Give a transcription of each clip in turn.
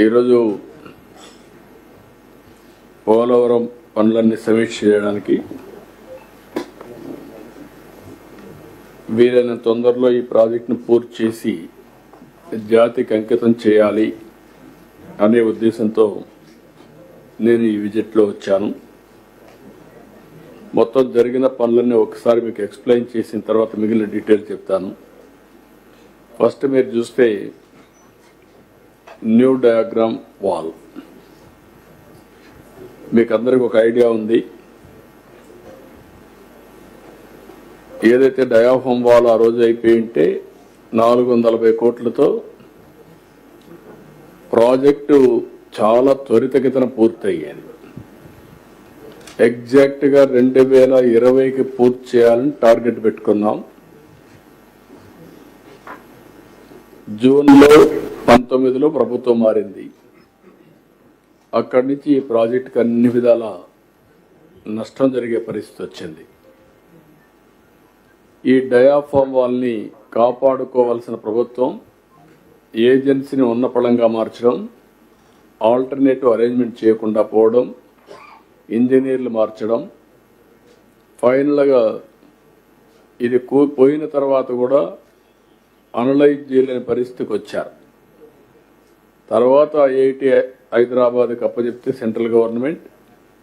ఈరోజు పోలవరం పనులన్నీ సమీక్ష చేయడానికి వీలైన తొందరలో ఈ ప్రాజెక్టును పూర్తి చేసి జాతికి అంకితం చేయాలి అనే ఉద్దేశంతో నేను ఈ విజిట్లో వచ్చాను. మొత్తం జరిగిన పనులన్నీ ఒకసారి మీకు ఎక్స్ప్లెయిన్ చేసిన తర్వాత మిగిలిన డీటెయిల్స్ చెప్తాను. ఫస్ట్ మీరు చూస్తే న్యూ డయాగ్రామ్ వాల్, మీకు అందరికి ఒక ఐడియా ఉంది. ఏదైతే డయాఫామ్ వాల్ ఆ రోజు అయిపోయి ఉంటే 440 కోట్లతో ప్రాజెక్టు చాలా త్వరితగతిన పూర్తయ్యేది. ఎగ్జాక్ట్గా 2020కి పూర్తి చేయాలని టార్గెట్ పెట్టుకున్నాం. జూన్లో 19లో ప్రభుత్వం మారింది. అక్కడి నుంచి ఈ ప్రాజెక్టుకి అన్ని విధాల నష్టం జరిగే పరిస్థితి వచ్చింది. ఈ డయాఫామ్ వాల్ని కాపాడుకోవాల్సిన ప్రభుత్వం ఏజెన్సీని ఉన్నపళంగా మార్చడం, ఆల్టర్నేటివ్ అరేంజ్మెంట్ చేయకుండా పోవడం, ఇంజనీర్లు మార్చడం, ఫైనల్గా ఇది పోయిన తర్వాత కూడా అనలైజ్ చేయలేని పరిస్థితికి వచ్చారు. తర్వాత ఐఐటి హైదరాబాద్కి అప్పచెప్తే సెంట్రల్ గవర్నమెంట్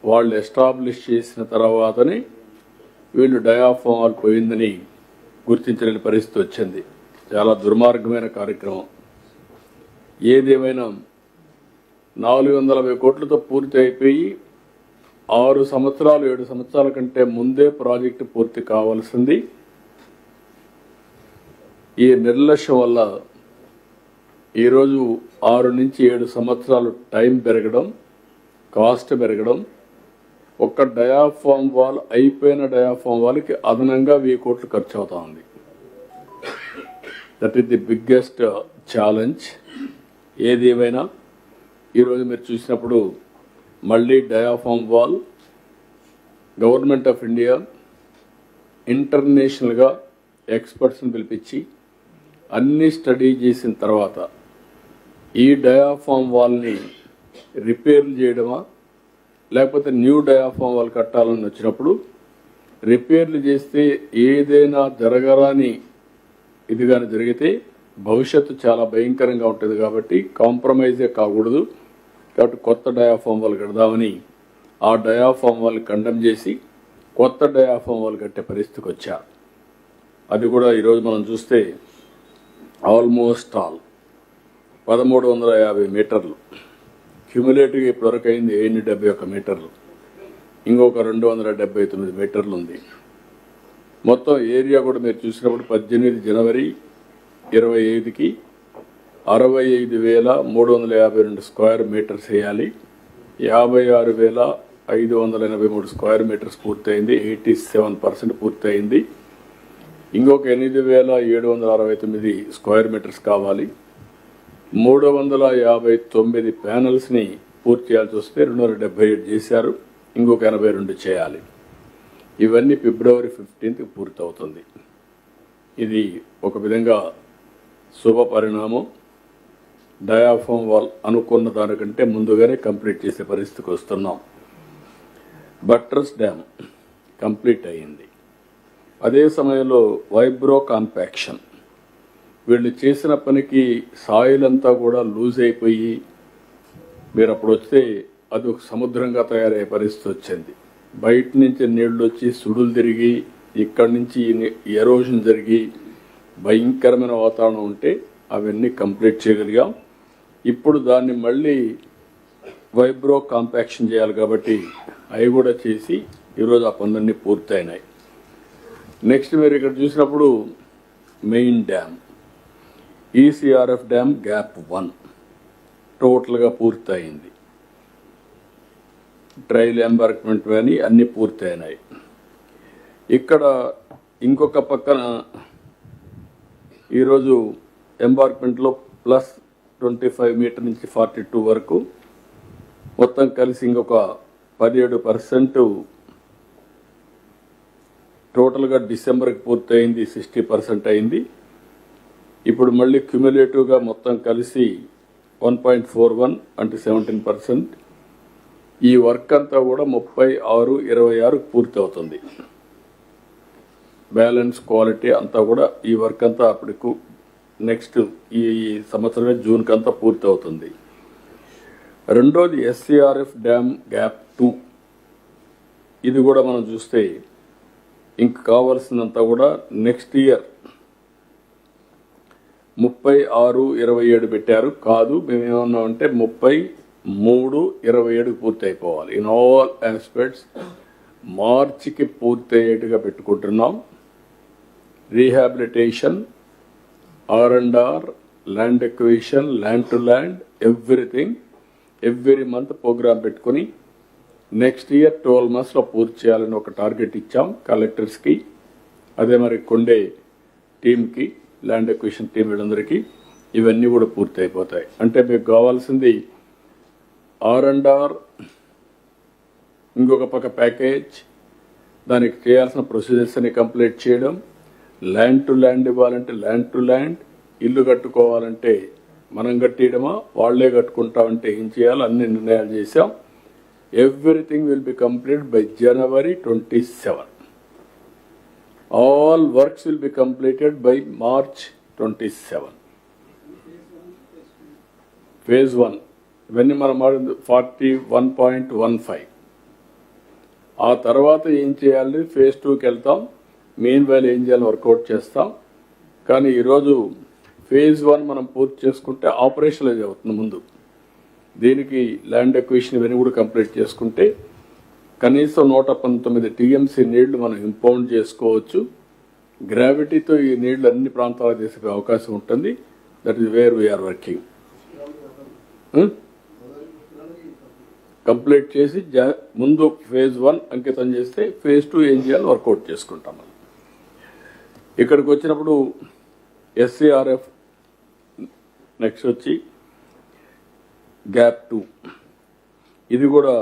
వాళ్ళు ఎస్టాబ్లిష్ చేసిన తర్వాతనే వీళ్ళు డయాఫామ్ వాల్ పోయిందని గుర్తించలేని పరిస్థితి వచ్చింది. చాలా దుర్మార్గమైన కార్యక్రమం. ఏదేమైనా 440 కోట్లతో పూర్తి అయిపోయి 6 సంవత్సరాలు 7 సంవత్సరాల కంటే ముందే ప్రాజెక్టు పూర్తి కావాల్సింది. ఈ నిర్లక్ష్యం వల్ల ఈరోజు 6 నుంచి 7 సంవత్సరాలు టైం పెరగడం, కాస్ట్ పెరగడం, ఒక్క డయాఫామ్ వాల్ అయిపోయిన డయాఫామ్ వాల్కి అదనంగా 1000 కోట్లు ఖర్చు అవుతా ఉంది. That is the biggest challenge. ఏది ఏమైనా ఈరోజు మీరు చూసినప్పుడు మళ్ళీ diaphragm wall government of India ఇంటర్నేషనల్గా ఎక్స్పర్ట్స్ని పిలిపించి అన్ని స్టడీ చేసిన తర్వాత ఈ డయాఫామ్ వాల్ని రిపేర్లు చేయడమా లేకపోతే న్యూ డయాఫామ్ వాల్ కట్టాలని వచ్చినప్పుడు రిపేర్లు చేస్తే ఏదైనా జరగరాని ఇది కానీ జరిగితే భవిష్యత్తు చాలా భయంకరంగా ఉంటుంది. కాబట్టి కాంప్రమైజే కాకూడదు. కాబట్టి కొత్త డయాఫామ్ వాల్ కడదామని ఆ డయాఫామ్ వాల్ కండెమ్ చేసి కొత్త డయాఫామ్ వాల్ కట్టే పరిస్థితికి వచ్చారు. అది కూడా ఈరోజు మనం చూస్తే ఆల్మోస్ట్ ఆల్ 1350 మీటర్లు క్యూములేటివ్గా ఇప్పటివరకు అయింది 771 మీటర్లు, ఇంకొక 279 మీటర్లు ఉంది. మొత్తం ఏరియా కూడా మీరు చూసినప్పుడు 18 జనవరి 25కి 65,352 స్క్వేర్ మీటర్స్ వేయాలి. 56,583 స్క్వేర్ మీటర్స్ పూర్తయింది. 87% పూర్తయింది. ఇంకొక 8,769 స్క్వేర్ మీటర్స్ కావాలి. 359 ప్యానల్స్ని పూర్తి చేయాల్సి వస్తే 277 చేశారు. ఇంకొక 82 చేయాలి. ఇవన్నీ ఫిబ్రవరి 15కి పూర్తవుతుంది. ఇది ఒక విధంగా శుభ పరిణామం. డయాఫామ్ వాల్ అనుకున్న దానికంటే ముందుగానే కంప్లీట్ చేసే పరిస్థితికి వస్తున్నాం. బట్రస్ డ్యామ్ కంప్లీట్ అయ్యింది. అదే సమయంలో వైబ్రో కాంపాక్షన్, వీళ్ళు చేసిన పనికి సాయిల్ అంతా కూడా లూజ్ అయిపోయి మీరు అప్పుడు వస్తే అది ఒక సముద్రంగా తయారయ్యే పరిస్థితి వచ్చింది. బయట నుంచి నీళ్లు వచ్చి సుడులు తిరిగి ఇక్కడి నుంచి ఎరోషన్ జరిగి భయంకరమైన వాతావరణం ఉంటే అవన్నీ కంప్లీట్ చేయగలిగాం. ఇప్పుడు దాన్ని మళ్ళీ వైబ్రో కాంపాక్షన్ చేయాలి కాబట్టి అవి కూడా చేసి ఈరోజు ఆ పనులన్నీ పూర్తయినాయి. నెక్స్ట్ మీరు ఇక్కడ చూసినప్పుడు main dam ECRF dam gap 1 టోటల్గా పూర్తయింది. ట్రైల్ ఎంబార్క్మెంట్ కానీ అన్నీ పూర్తయినాయి. ఇక్కడ ఇంకొక పక్కన ఈరోజు ఎంబార్క్మెంట్లో +25 మీటర్ నుంచి 42 వరకు మొత్తం కలిసి ఇంకొక 17% టోటల్గా డిసెంబర్కి పూర్తయింది. 60% అయింది. ఇప్పుడు మళ్ళీ క్యుములేటివ్గా మొత్తం కలిసి 1.41 అంటే 17%. ఈ వర్క్ అంతా కూడా 36/26 పూర్తి అవుతుంది. బ్యాలెన్స్ క్వాలిటీ అంతా కూడా ఈ వర్క్ అంతా అప్పటికు నెక్స్ట్ ఈ సంవత్సరమే జూన్కి అంతా పూర్తి అవుతుంది. రెండోది SCRF డ్యామ్ గ్యాప్ 2. ఇది కూడా మనం చూస్తే ఇంక కావాల్సినంత కూడా నెక్స్ట్ ఇయర్ 36/27 పెట్టారు. కాదు, మేమేమన్నామంటే 33/27 పూర్తి అయిపోవాలి. ఇన్ ఆల్ ఆస్పెక్ట్స్ మార్చికి పూర్తి అయ్యేట్టుగా పెట్టుకుంటున్నాం. Rehabilitation, R&R, land acquisition, land to land, everything every month program పెట్టుకుని నెక్స్ట్ ఇయర్ 12 monthsలో పూర్తి చేయాలని ఒక టార్గెట్ ఇచ్చాం కలెక్టర్స్కి. అదే మరి కొండే టీంకి, ల్యాండ్ ఎక్విజిషన్ టీం వీళ్ళందరికీ ఇవన్నీ కూడా పూర్తి అయిపోతాయి. అంటే మీకు కావాల్సింది R&R, ఇంకొక పక్క ప్యాకేజ్, దానికి చేయాల్సిన ప్రొసీజర్స్ అన్ని కంప్లీట్ చేయడం, ల్యాండ్ టు ల్యాండ్ ఇవ్వాలంటే ల్యాండ్ టు ల్యాండ్, ఇల్లు కట్టుకోవాలంటే మనం కట్టియడమా వాళ్లే కట్టుకుంటామంటే ఏం చేయాలో అన్ని నిర్ణయాలు చేశాం. Everything will be complete by January 27. All works will be completed by March 27. Phase 1 ఇవన్నీ మనం 41.15. ఆ తర్వాత ఏం చేయాలి, phase 2కి వెళ్తాం. మెయిన్ వైల్ ఏం చేయాలని వర్కౌట్ చేస్తాం. కానీ ఈరోజు phase 1 మనం పూర్తి చేసుకుంటే ఆపరేషనలైజ్ అవుతుంది. ముందు దీనికి ల్యాండ్ ఎక్విజిషన్ ఇవన్నీ కూడా కంప్లీట్ చేసుకుంటే కనీసం 119 TMC నీళ్లు మనం ఇంపౌండ్ చేసుకోవచ్చు. గ్రావిటీతో ఈ నీళ్లు అన్ని ప్రాంతాలకు తీసుకు అవకాశం ఉంటుంది. That is where we are working. Complete చేసి ముందు phase 1 అంకితం చేస్తే phase 2 ఏం చేయాలో వర్కౌట్ చేసుకుంటాం. ఇక్కడికి వచ్చినప్పుడు SCRF నెక్స్ట్ వచ్చి గ్యాప్ 2. ఇది కూడా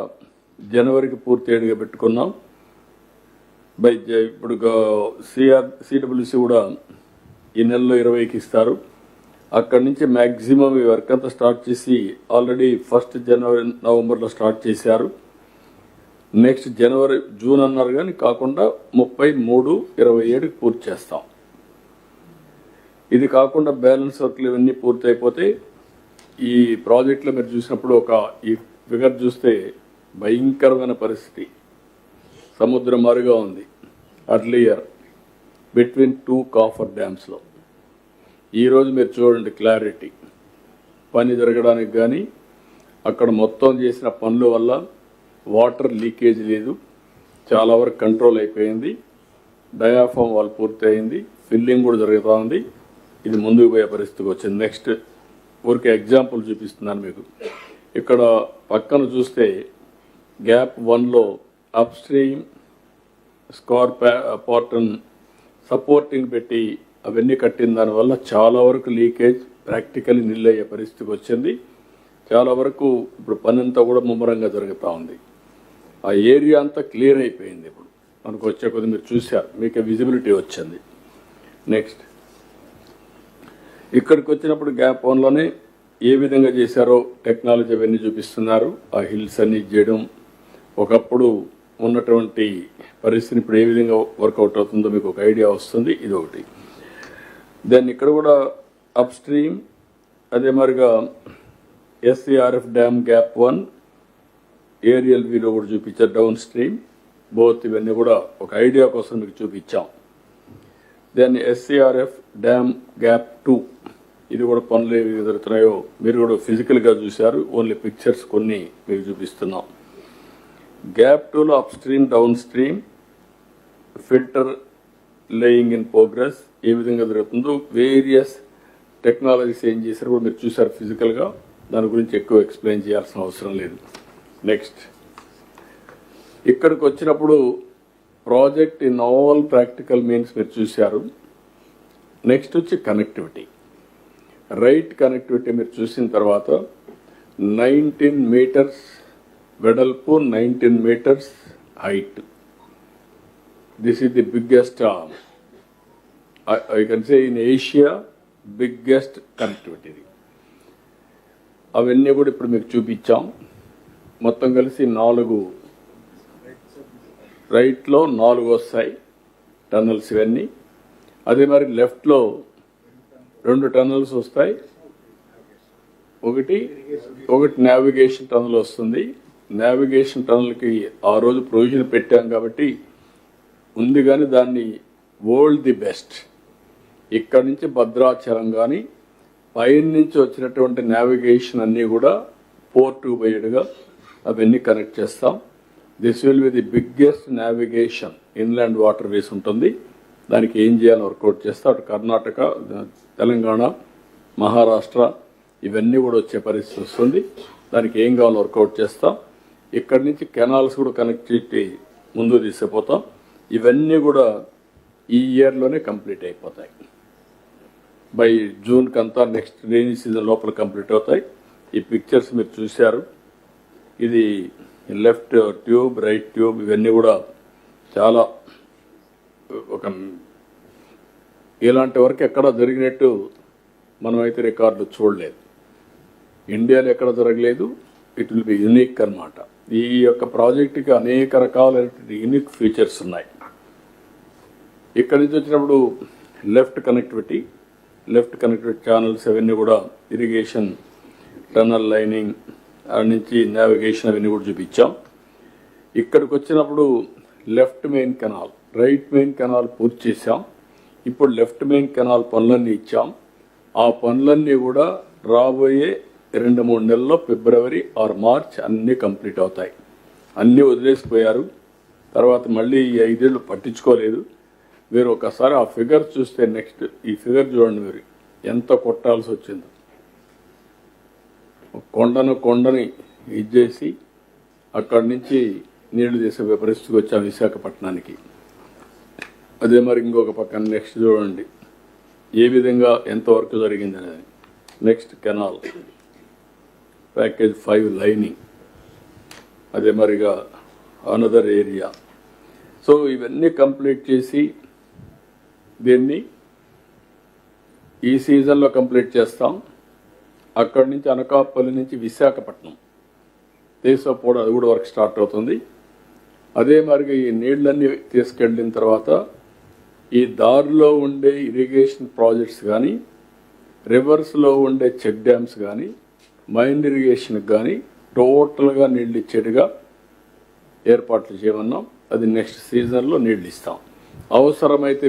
జనవరికి పూర్తి అయ్యేట్టుగా పెట్టుకున్నాం. ఇప్పుడు CWC కూడా ఈ నెలలో 20కి ఇస్తారు. అక్కడి నుంచి మ్యాక్సిమం ఈ వర్క్ అంతా స్టార్ట్ చేసి ఆల్రెడీ 1st January Novemberలో స్టార్ట్ చేశారు. నెక్స్ట్ జూన్ అన్నారు కానీ కాకుండా 33/27కి పూర్తి చేస్తాం. ఇది కాకుండా బ్యాలెన్స్ వర్క్లు ఇవన్నీ పూర్తి అయిపోతే ఈ ప్రాజెక్టులో మీరు చూసినప్పుడు ఈ ఫిగర్ చూస్తే భయంకరమైన పరిస్థితి, సముద్రం మారుగా ఉంది. అర్లియర్ బిట్వీన్ 2 కాఫర్ డ్యామ్స్లో ఈరోజు మీరు చూడండి క్లారిటీ. పని జరగడానికి కానీ అక్కడ మొత్తం చేసిన పనుల వల్ల వాటర్ లీకేజ్ లేదు, చాలా వరకు కంట్రోల్ అయిపోయింది. డయాఫామ్ వాల్ పూర్తి అయింది, ఫిల్లింగ్ కూడా జరుగుతూ ఉంది. ఇది ముందుకు పోయే పరిస్థితికి వచ్చింది. నెక్స్ట్ ఊరికే ఎగ్జాంపుల్ చూపిస్తున్నాను మీకు. ఇక్కడ పక్కన చూస్తే గ్యాప్ 1లో అప్ స్ట్రీమ్ స్కార్ పార్టన్ సపోర్టింగ్ పెట్టి అవన్నీ కట్టిన దానివల్ల చాలా వరకు లీకేజ్ ప్రాక్టికల్లీ నిల్ అయ్యే పరిస్థితికి వచ్చింది. చాలా వరకు ఇప్పుడు పని అంతా కూడా ముమ్మరంగా జరుగుతూ ఉంది. ఆ ఏరియా అంతా క్లియర్ అయిపోయింది. ఇప్పుడు మనకు వచ్చే కొద్ది మీరు చూశారు, మీకు విజిబిలిటీ వచ్చింది. నెక్స్ట్ ఇక్కడికి వచ్చినప్పుడు గ్యాప్ 1లోనే ఏ విధంగా చేశారో టెక్నాలజీ అవన్నీ చూపిస్తున్నారు. ఆ హిల్స్ అన్ని చేయడం, ఒకప్పుడు ఉన్నటువంటి పరిస్థితిని ఇప్పుడు ఏ విధంగా వర్కౌట్ అవుతుందో మీకు ఒక ఐడియా వస్తుంది. ఇది ఒకటి. దాన్ని ఇక్కడ కూడా అప్ స్ట్రీమ్, అదే మరిగా SCRF డ్యామ్ గ్యాప్ 1 ఏరియల్ వ్యూలో కూడా చూపించారు. డౌన్ స్ట్రీమ్ బోత్ ఇవన్నీ కూడా ఒక ఐడియా కోసం మీకు చూపించాం. దాన్ని SCRF డ్యామ్ గ్యాప్ 2 ఇది కూడా పనులు ఏవి జరుగుతున్నాయో మీరు కూడా ఫిజికల్గా చూశారు. ఓన్లీ పిక్చర్స్ కొన్ని మీకు చూపిస్తున్నాం. గ్యాప్ 2లో up stream, down stream, filter laying in progress ఏ విధంగా జరుగుతుందో వేరియస్ టెక్నాలజీస్ ఏం చేశారు కూడా మీరు చూశారు ఫిజికల్గా. దాని గురించి ఎక్కువ ఎక్స్ప్లెయిన్ చేయాల్సిన అవసరం లేదు. నెక్స్ట్ ఇక్కడికి వచ్చినప్పుడు project in all practical means మీరు చూశారు. నెక్స్ట్ వచ్చి కనెక్టివిటీ, రైట్ కనెక్టివిటీ మీరు చూసిన తర్వాత 19 meters వెడల్పు, 19 meters height. This is the biggest, I can say in Asia biggest connectivity. అవన్నీ కూడా ఇప్పుడు మీకు చూపించాం. మొత్తం కలిసి 4 రైట్లో 4 వస్తాయి టన్నల్స్ ఇవన్నీ. అదే మరి లెఫ్ట్లో 2 టన్నల్స్ వస్తాయి. ఒకటి నావిగేషన్ టన్నల్ వస్తుంది. నావిగేషన్ టన్నల్కి ఆ రోజు ప్రొవిజన్ పెట్టాం కాబట్టి ఉంది, కానీ దాన్ని వరల్డ్ ది బెస్ట్. ఇక్కడ నుంచి భద్రాచలం కానీ పైన నుంచి వచ్చినటువంటి నావిగేషన్ అన్నీ కూడా పోర్ట్ టు బయటగా అవన్నీ కనెక్ట్ చేస్తాం. This will be the biggest navigation inland water ways ఉంటుంది. దానికి ఏం చేయాలని వర్కౌట్ చేస్తాం. అటు కర్ణాటక, తెలంగాణ, మహారాష్ట్ర ఇవన్నీ కూడా వచ్చే పరిస్థితి వస్తుంది. దానికి ఏం కావాలో వర్కౌట్ చేస్తాం. ఇక్కడి నుంచి కెనాల్స్ కూడా కనెక్టివిటీ ముందు తీసుకుపోతాం. ఇవన్నీ కూడా ఈ ఇయర్లోనే కంప్లీట్ అయిపోతాయి. బై జూన్ కంతా నెక్స్ట్ రైనీ సీజన్ లోపల కంప్లీట్ అవుతాయి. ఈ పిక్చర్స్ మీరు చూశారు. ఇది లెఫ్ట్ ట్యూబ్, రైట్ ట్యూబ్, ఇవన్నీ కూడా చాలా ఒక ఇలాంటి వరకు ఎక్కడ జరిగినట్టు మనమైతే రికార్డు చూడలేదు. ఇండియాలో ఎక్కడ జరగలేదు. ఇట్ విల్ బి యూనిక్ అన్నమాట. ఈ యొక్క ప్రాజెక్టుకి అనేక రకాలైనటువంటి యూనిక్ ఫీచర్స్ ఉన్నాయి. ఇక్కడి నుంచి వచ్చినప్పుడు లెఫ్ట్ కనెక్టివిటీ ఛానల్స్ అవన్నీ కూడా ఇరిగేషన్, టన్నల్ లైనింగ్ నుంచి నావిగేషన్ అవన్నీ కూడా చూపించాం. ఇక్కడికి వచ్చినప్పుడు left main canal, right main canal పూర్తి చేశాం. ఇప్పుడు లెఫ్ట్ మెయిన్ కెనాల్ పనులన్నీ ఇచ్చాం. ఆ పనులన్నీ కూడా రాబోయే 2-3 నెలల్లో ఫిబ్రవరి ఆర్ మార్చ్ అన్నీ కంప్లీట్ అవుతాయి. అన్నీ వదిలేసిపోయారు. తర్వాత మళ్ళీ ఈ 5 ఏళ్ళు పట్టించుకోలేదు. మీరు ఒకసారి ఆ ఫిగర్ చూస్తే, నెక్స్ట్ ఈ ఫిగర్ చూడండి, మీరు ఎంత కొట్టాల్సి వచ్చిందో. కొండని ఇచ్చేసి అక్కడి నుంచి నీళ్లు తీసే పరిస్థితికి వచ్చాం విశాఖపట్నానికి. అదే మరి ఇంకొక పక్కన నెక్స్ట్ చూడండి ఏ విధంగా ఎంతవరకు జరిగింది అనేది. నెక్స్ట్ కెనాల్ ప్యాకేజ్ 5 లైనింగ్, అదే మరిగా అనదర్ ఏరియా. సో ఇవన్నీ కంప్లీట్ చేసి దీన్ని ఈ సీజన్లో కంప్లీట్ చేస్తాం. అక్కడి నుంచి అనకాపల్లి నుంచి విశాఖపట్నం దేశపోవడం, అది కూడా వర్క్ స్టార్ట్ అవుతుంది. అదే మరిగా ఈ నీళ్ళన్నీ తీసుకెళ్ళిన తర్వాత ఈ దారిలో ఉండే ఇరిగేషన్ ప్రాజెక్ట్స్ కానీ, రివర్స్లో ఉండే చెక్ డ్యామ్స్ కానీ, మైన్ ఇరిగేషన్కి కానీ టోటల్గా నీళ్ళు ఇచ్చేట్టుగా ఏర్పాట్లు చేయమన్నాం. అది నెక్స్ట్ సీజన్లో నీళ్ళు ఇస్తాం. అవసరమైతే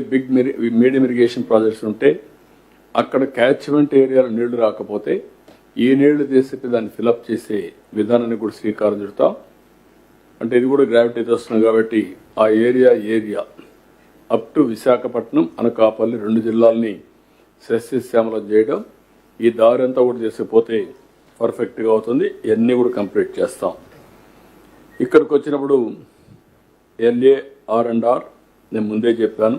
మీడియం ఇరిగేషన్ ప్రాజెక్ట్స్ ఉంటే అక్కడ క్యాచ్మెంట్ ఏరియాలో నీళ్లు రాకపోతే ఈ నీళ్లు తీసి దాన్ని ఫిలప్ చేసే విధానాన్ని కూడా శ్రీకారం చుడతాం. అంటే ఇది కూడా గ్రావిటీతో వస్తుంది కాబట్టి ఆ area up to Visakhapatnam, Anakapalli 2 జిల్లాలని సస్యశ్యామలం చేయడం, ఈ దారి అంతా కూడా చేసిపోతే పర్ఫెక్ట్గా అవుతుంది. ఇవన్నీ కూడా కంప్లీట్ చేస్తాం. ఇక్కడికి వచ్చినప్పుడు LAR&R నేను ముందే చెప్పాను,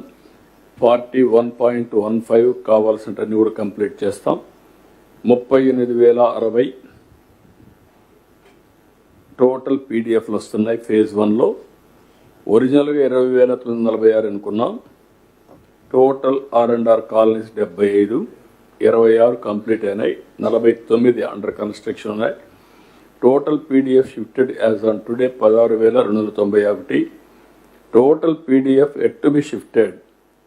41.15 కావాల్సినవన్నీ కూడా కంప్లీట్ చేస్తాం. 38,060 టోటల్ పీడిఎఫ్లు వస్తున్నాయి ఫేజ్ 1లో. ఒరిజినల్గా 20,946 అనుకున్నాం. టోటల్ R&R కాలనీస్ 75, 26 కంప్లీట్ అయినాయి, 49 అండర్ కన్స్ట్రక్షన్ ఉన్నాయి. Total PDF shifted as on today 16,291. Total PDF yet to be shifted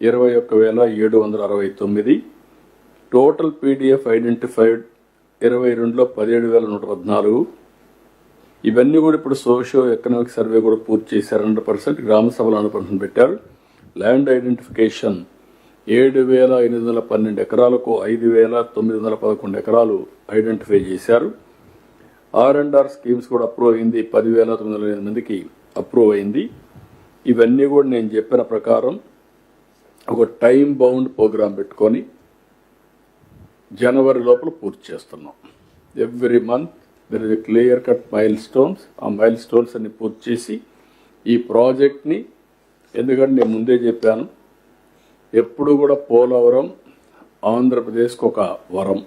21,769. Total PDF identified 22లో 17,114. ఇవన్నీ కూడా ఇప్పుడు సోషియో ఎకనామిక్ సర్వే కూడా పూర్తి చేశారు. 100%. గ్రామ సభలు 100% పెట్టారు. ల్యాండ్ ఐడెంటిఫికేషన్ 7,812 ఎకరాలకు 5,911 ఎకరాలు ఐడెంటిఫై చేశారు. R&R స్కీమ్స్ కూడా అప్రూవ్ అయింది. 10,908 మందికి అప్రూవ్ అయింది. ఇవన్నీ కూడా నేను చెప్పిన ప్రకారం ఒక టైం బౌండ్ ప్రోగ్రాం పెట్టుకొని జనవరి లోపల పూర్తి చేస్తున్నాం. Every month there is a clear cut milestones. ఆ మైల్ స్టోన్స్ అన్ని పూర్తి చేసి ఈ ప్రాజెక్ట్ని, ఎందుకంటే నేను ముందే చెప్పాను, ఎప్పుడు కూడా పోలవరం ఆంధ్రప్రదేశ్కి ఒక వరం,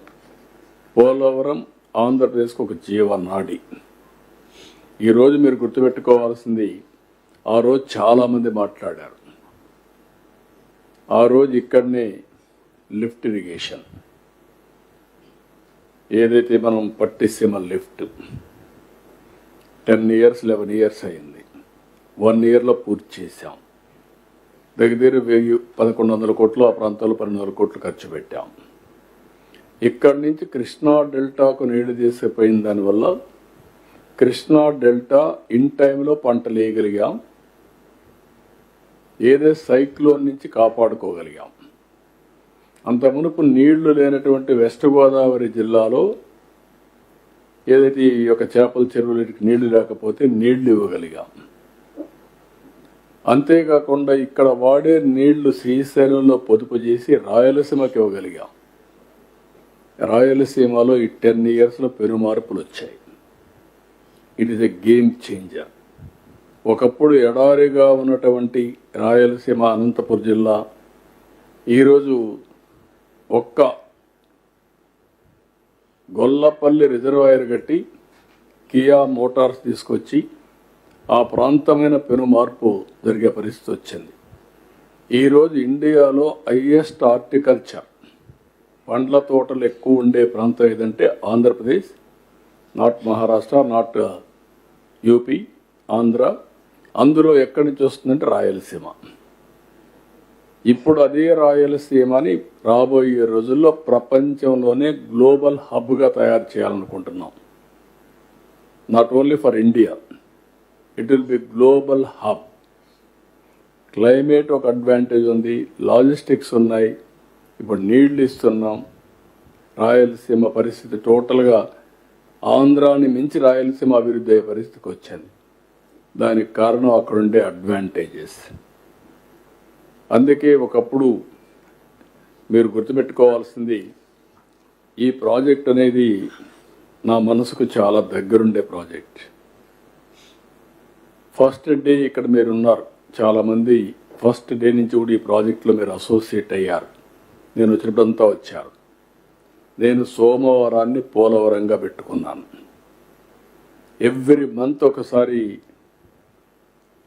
పోలవరం ఆంధ్రప్రదేశ్కి ఒక జీవనాడి. ఈరోజు మీరు గుర్తుపెట్టుకోవాల్సింది, ఆ రోజు చాలామంది మాట్లాడారు. ఆ రోజు ఇక్కడనే లిఫ్ట్ ఇరిగేషన్ ఏదైతే మనం పట్టిసీమ లిఫ్ట్ 10 years 11 years అయింది. 1 yearలో పూర్తి చేశాం. దగ్గర 1100 కోట్లు ఆ ప్రాంతాల్లో 1200 కోట్లు ఖర్చు పెట్టాం. ఇక్కడి నుంచి కృష్ణా డెల్టాకు నీళ్లు తీసుకుపోయిన దానివల్ల కృష్ణా డెల్టా ఇన్ టైంలో పంటలు వేయగలిగాం. ఏదో సైక్లోన్ నుంచి కాపాడుకోగలిగాం. అంత మునుపు నీళ్లు లేనటువంటి వెస్ట్ గోదావరి జిల్లాలో ఏదైతే ఈ యొక్క చేపల చెరువులకి నీళ్లు లేకపోతే నీళ్లు ఇవ్వగలిగాం. అంతేకాకుండా ఇక్కడ వాడే నీళ్లు శ్రీశైలంలో పొదుపు చేసి రాయలసీమకి ఇవ్వగలిగాం. రాయలసీమలో ఈ 10 yearsలో పెను మార్పులు వచ్చాయి. It is a game changer. ఒకప్పుడు ఎడారిగా ఉన్నటువంటి రాయలసీమ అనంతపురం జిల్లా ఈరోజు ఒక్క గొల్లపల్లి రిజర్వాయర్ కట్టి కియా మోటార్స్ తీసుకొచ్చి ఆ ప్రాంతమైన పెను మార్పు జరిగే పరిస్థితి వచ్చింది. ఈరోజు ఇండియాలో హైయెస్ట్ హార్టికల్చర్ పండ్ల తోటలు ఎక్కువ ఉండే ప్రాంతం ఏదంటే Andhra Pradesh, not Maharashtra, not UP, Andhra. అందులో ఎక్కడి నుంచి వస్తుందంటే రాయలసీమ. ఇప్పుడు అదే రాయలసీమని రాబోయే రోజుల్లో ప్రపంచంలోనే గ్లోబల్ హబ్గా తయారు చేయాలనుకుంటున్నాం. Not only for India, it will be global hub. Climate ఒక అడ్వాంటేజ్ ఉంది, లాజిస్టిక్స్ ఉన్నాయి, ఇప్పుడు నీళ్లు ఇస్తున్నాం. రాయలసీమ పరిస్థితి టోటల్గా ఆంధ్రాని మించి రాయలసీమ అభివృద్ధి అయ్యే పరిస్థితికి వచ్చింది. దానికి కారణం అక్కడ ఉండే అడ్వాంటేజెస్. అందుకే ఒకప్పుడు మీరు గుర్తుపెట్టుకోవాల్సింది, ఈ ప్రాజెక్ట్ అనేది నా మనసుకు చాలా దగ్గరుండే ప్రాజెక్ట్. ఫస్ట్ డే ఇక్కడ మీరు ఉన్నారు చాలామంది, ఫస్ట్ డే నుంచి కూడా ఈ ప్రాజెక్టులో మీరు అసోసియేట్ అయ్యారు. నేను వచ్చినప్పుడంతా వచ్చారు. నేను సోమవారాన్ని పోలవరంగా పెట్టుకున్నాను. ఎవ్రీ మంత్ ఒకసారి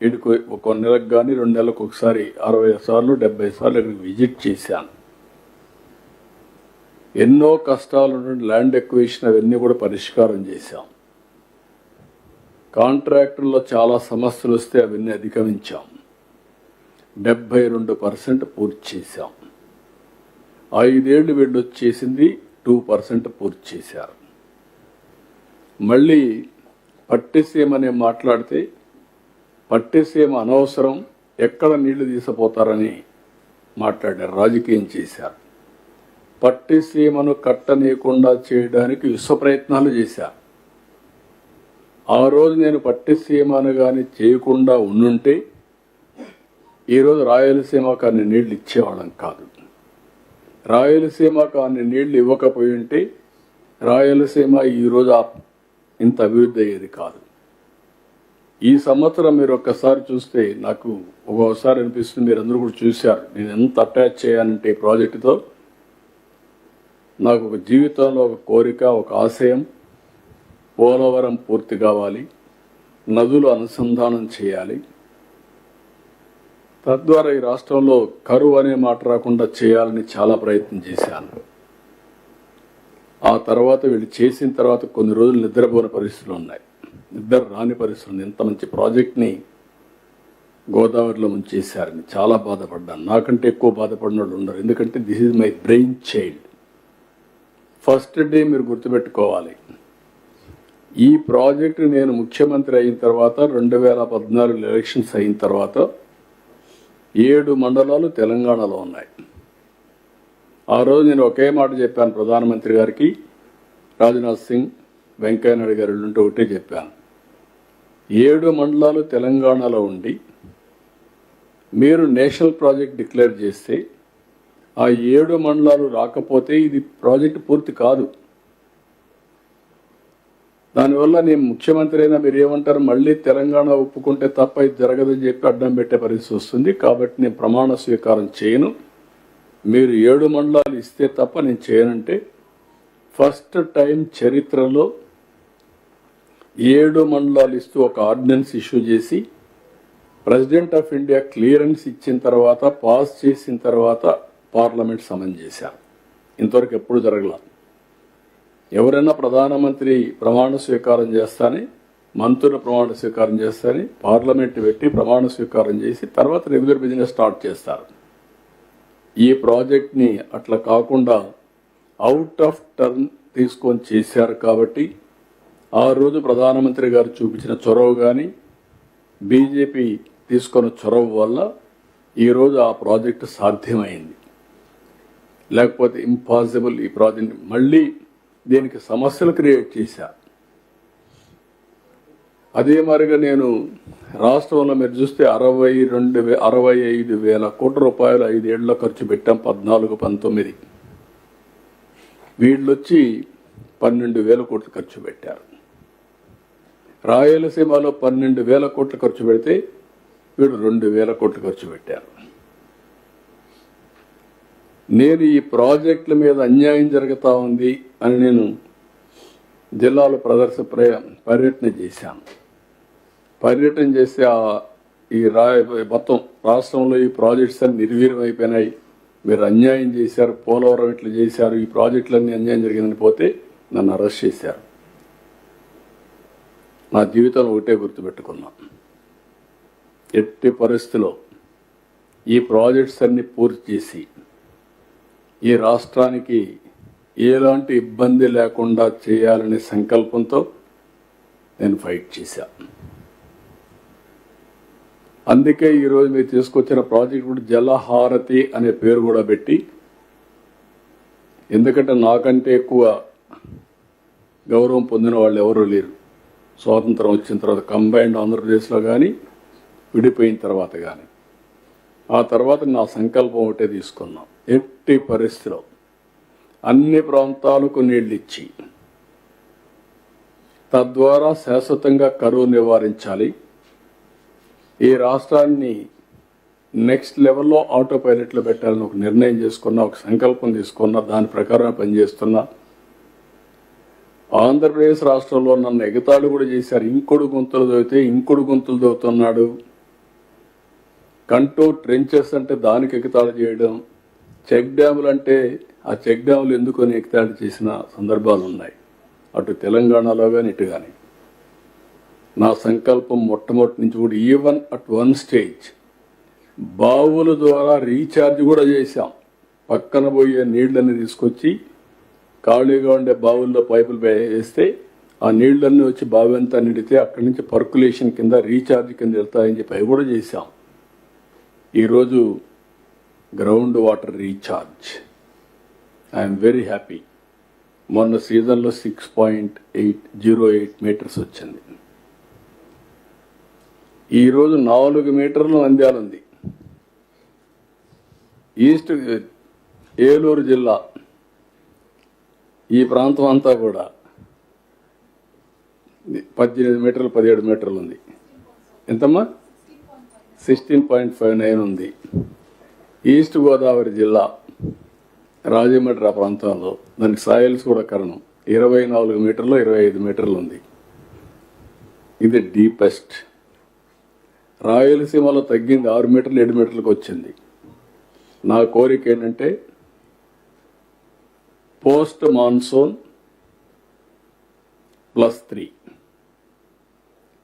ఇటుకు ఒక నెలకు కానీ 2 నెలలకు ఒకసారి 60 సార్లు 70 సార్లు ఇక్కడికి విజిట్ చేశాను. ఎన్నో కష్టాలు ల్యాండ్ ఎక్విజిషన్ అవన్నీ కూడా పరిష్కారం చేశాం. కాంట్రాక్టుల్లో చాలా సమస్యలు వస్తే అవన్నీ అధిగమించాం. 72% పూర్తి చేశాం. 5 ఏళ్ళు వీళ్ళు వచ్చేసింది 2% పూర్తి చేశారు. మళ్ళీ పట్టిసీమని మాట్లాడితే పట్టిసీమ అనవసరం, ఎక్కడ నీళ్లు తీసుకుపోతారని మాట్లాడారు, రాజకీయం చేశారు. పట్టిసీమను కట్టనీయకుండా చేయడానికి విశ్వ ప్రయత్నాలు చేశారు. ఆ రోజు నేను పట్టిసీమను కానీ చేయకుండా ఉండుంటే ఈరోజు రాయలసీమకు అన్ని నీళ్లు ఇచ్చేవాళ్ళం కాదు. రాయలసీమకు అన్ని నీళ్లు ఇవ్వకపోయి ఉంటే రాయలసీమ ఈరోజు ఇంత అభివృద్ధి అయ్యేది కాదు. ఈ సంవత్సరం మీరు ఒక్కసారి చూస్తే నాకు ఒక్కొక్కసారి అనిపిస్తుంది, మీరు అందరూ కూడా చూశారు, నేను ఎంత అటాచ్ చేయాలంటే ఈ ప్రాజెక్టుతో. నాకు ఒక జీవితంలో ఒక కోరిక, ఒక ఆశయం, పోలవరం పూర్తి కావాలి, నదులు అనుసంధానం చేయాలి, తద్వారా ఈ రాష్ట్రంలో కరువు అనే మాట రాకుండా చేయాలని చాలా ప్రయత్నం చేశాను. ఆ తర్వాత వీళ్ళు చేసిన తర్వాత కొన్ని రోజులు నిద్రపోని పరిస్థితులు ఉన్నాయి, నిద్ర రాని పరిస్థితులు. ఇంత మంచి ప్రాజెక్ట్ని గోదావరిలో ముంచేశారని చాలా బాధపడ్డాను. నాకంటే ఎక్కువ బాధపడిన వాళ్ళు ఉన్నారు. ఎందుకంటే this is my brain child. First day మీరు గుర్తుపెట్టుకోవాలి, ఈ ప్రాజెక్టు నేను ముఖ్యమంత్రి అయిన తర్వాత 2014 ఎలక్షన్స్ అయిన తర్వాత 7 మండలాలు తెలంగాణలో ఉన్నాయి. ఆ రోజు నేను ఒకే మాట చెప్పాను ప్రధానమంత్రి గారికి, రాజ్నాథ్ సింగ్, వెంకయ్య నాయుడు గారు ఉంటే ఒకటే చెప్పాను, 7 మండలాలు తెలంగాణలో ఉండి మీరు నేషనల్ ప్రాజెక్ట్ డిక్లేర్ చేస్తే ఆ 7 మండలాలు రాకపోతే ఇది ప్రాజెక్ట్ పూర్తి కాదు. దానివల్ల నేను ముఖ్యమంత్రి అయినా మీరు ఏమంటారు, మళ్ళీ తెలంగాణ ఒప్పుకుంటే తప్ప ఇది జరగదని చెప్పి అడ్డం పెట్టే పరిస్థితి వస్తుంది. కాబట్టి నేను ప్రమాణ స్వీకారం చేయను, మీరు 7 మండలాలు ఇస్తే తప్ప నేను చేయనంటే ఫస్ట్ టైం చరిత్రలో 7 మండలాలు ఇస్తూ ఒక ఆర్డినెన్స్ ఇష్యూ చేసి ప్రెసిడెంట్ ఆఫ్ ఇండియా క్లియరెన్స్ ఇచ్చిన తర్వాత, పాస్ చేసిన తర్వాత పార్లమెంట్ సమన్ చేశారు. ఇంతవరకు ఎప్పుడు జరగల. ఎవరైనా ప్రధానమంత్రి ప్రమాణ స్వీకారం చేస్తానే, మంత్రుల ప్రమాణ స్వీకారం చేస్తారని పార్లమెంట్ పెట్టి ప్రమాణ స్వీకారం చేసి తర్వాత రెగ్యులర్ బిజినెస్ స్టార్ట్ చేస్తారు. ఈ ప్రాజెక్ట్ని అట్లా కాకుండా అవుట్ ఆఫ్ టర్న్ తీసుకొని చేశారు. కాబట్టి ఆ రోజు ప్రధానమంత్రి గారు చూపించిన చొరవ కానీ బీజేపీ తీసుకున్న చొరవ వల్ల ఈరోజు ఆ ప్రాజెక్టు సాధ్యమైంది. లేకపోతే ఇంపాసిబుల్. ఈ ప్రాజెక్ట్ మళ్ళీ దీనికి సమస్యలు క్రియేట్ చేశారు. అదే మరిగా నేను రాష్ట్రంలో మీరు చూస్తే 65,000 కోట్ల రూపాయలు 5 ఏళ్లలో ఖర్చు పెట్టాం. 14-19 వీళ్ళొచ్చి 12,000 కోట్లు ఖర్చు పెట్టారు. రాయలసీమలో 12,000 కోట్లు ఖర్చు పెడితే వీడు 2,000 కోట్లు ఖర్చు పెట్టారు. నేను ఈ ప్రాజెక్టుల మీద అన్యాయం జరుగుతూ ఉంది అని నేను జిల్లాలో పర్యటన చేశాను. పర్యటన చేసి ఈ మొత్తం రాష్ట్రంలో ఈ ప్రాజెక్ట్స్ అన్ని నిర్వీర్యం అయిపోయినాయి, మీరు అన్యాయం చేశారు, పోలవరం ఇట్లా చేశారు, ఈ ప్రాజెక్టులన్నీ అన్యాయం జరిగిందని పోతే నన్ను అరెస్ట్ చేశారు. నా జీవితంలో ఒకటే గుర్తుపెట్టుకున్నా, ఎట్టి పరిస్థితిలో ఈ ప్రాజెక్ట్స్ అన్ని పూర్తి చేసి ఈ రాష్ట్రానికి ఎలాంటి ఇబ్బంది లేకుండా చేయాలనే సంకల్పంతో నేను ఫైట్ చేశాను. అందుకే ఈరోజు మీరు తీసుకొచ్చిన ప్రాజెక్ట్ కూడా జలహారతి అనే పేరు కూడా పెట్టి, ఎందుకంటే నాకంటే ఎక్కువ గౌరవం పొందిన వాళ్ళు ఎవరూ లేరు. స్వాతంత్రం వచ్చిన తర్వాత కంబైన్డ్ ఆంధ్రప్రదేశ్లో కానీ విడిపోయిన తర్వాత కానీ, ఆ తర్వాత నా సంకల్పం ఒకటే తీసుకున్నాం, ఎట్టి పరిస్థితిలో అన్ని ప్రాంతాలకు నీళ్ళు ఇచ్చి తద్వారా శాశ్వతంగా కరువు నివారించాలి. ఈ రాష్ట్రాన్ని నెక్స్ట్ లెవెల్లో ఆటో పైలట్లో పెట్టాలని ఒక నిర్ణయం చేసుకున్నా, ఒక సంకల్పం తీసుకున్నా, దాని ప్రకారం పనిచేస్తున్నా. ఆంధ్రప్రదేశ్ రాష్ట్రంలో నన్ను ఎగతాళి కూడా చేశారు. ఇంకొడు గుంతలు దవ్వితే ఇంకొడు గుంతలు దవ్వుతున్నాడు, కంటూర్ ట్రెంచెస్ అంటే దానికి ఎగతాళి చేయడం, చెక్ డ్యాములు అంటే ఆ చెక్ డ్యాములు ఎందుకొని ఎగతాళి చేసిన సందర్భాలు ఉన్నాయి, అటు తెలంగాణలో కానీ ఇటు కానీ. నా సంకల్పం మొట్టమొదటి నుంచి కూడా ఈవెన్ అట్ వన్ స్టేజ్ బావుల ద్వారా రీఛార్జ్ కూడా చేశాం. పక్కన పోయే నీళ్ళని తీసుకొచ్చి ఖాళీగా ఉండే బావుల్లో పైపులు వేస్తే ఆ నీళ్ళన్నీ వచ్చి బావి అంతా నిండితే అక్కడి నుంచి పర్కులేషన్ కింద రీఛార్జ్ కింద వెళ్తాయని చెప్పి అవి కూడా చేశాం. ఈరోజు ground water recharge I'm very happy. మొన్న సీజన్లో 6.08 మీటర్స్ వచ్చింది. ఈరోజు 4 మీటర్లు నంద్యాల ఉంది. ఈస్ట్ ఏలూరు జిల్లా ఈ ప్రాంతం అంతా కూడా 18 మీటర్లు 17 మీటర్లు ఉంది. ఎంతమ్మా? 16.59 ఉంది. ఈస్ట్ గోదావరి జిల్లా రాజమండ్రి ఆ ప్రాంతంలో దానికి సాయిల్స్ కూడా కారణం 24 మీటర్లు 25 మీటర్లు ఉంది. ఇది డీపెస్ట్. రాయలసీమలో తగ్గింది 6 మీటర్లు 7 మీటర్లకు వచ్చింది. నా కోరిక ఏంటంటే పోస్ట్ మాన్సూన్ +3,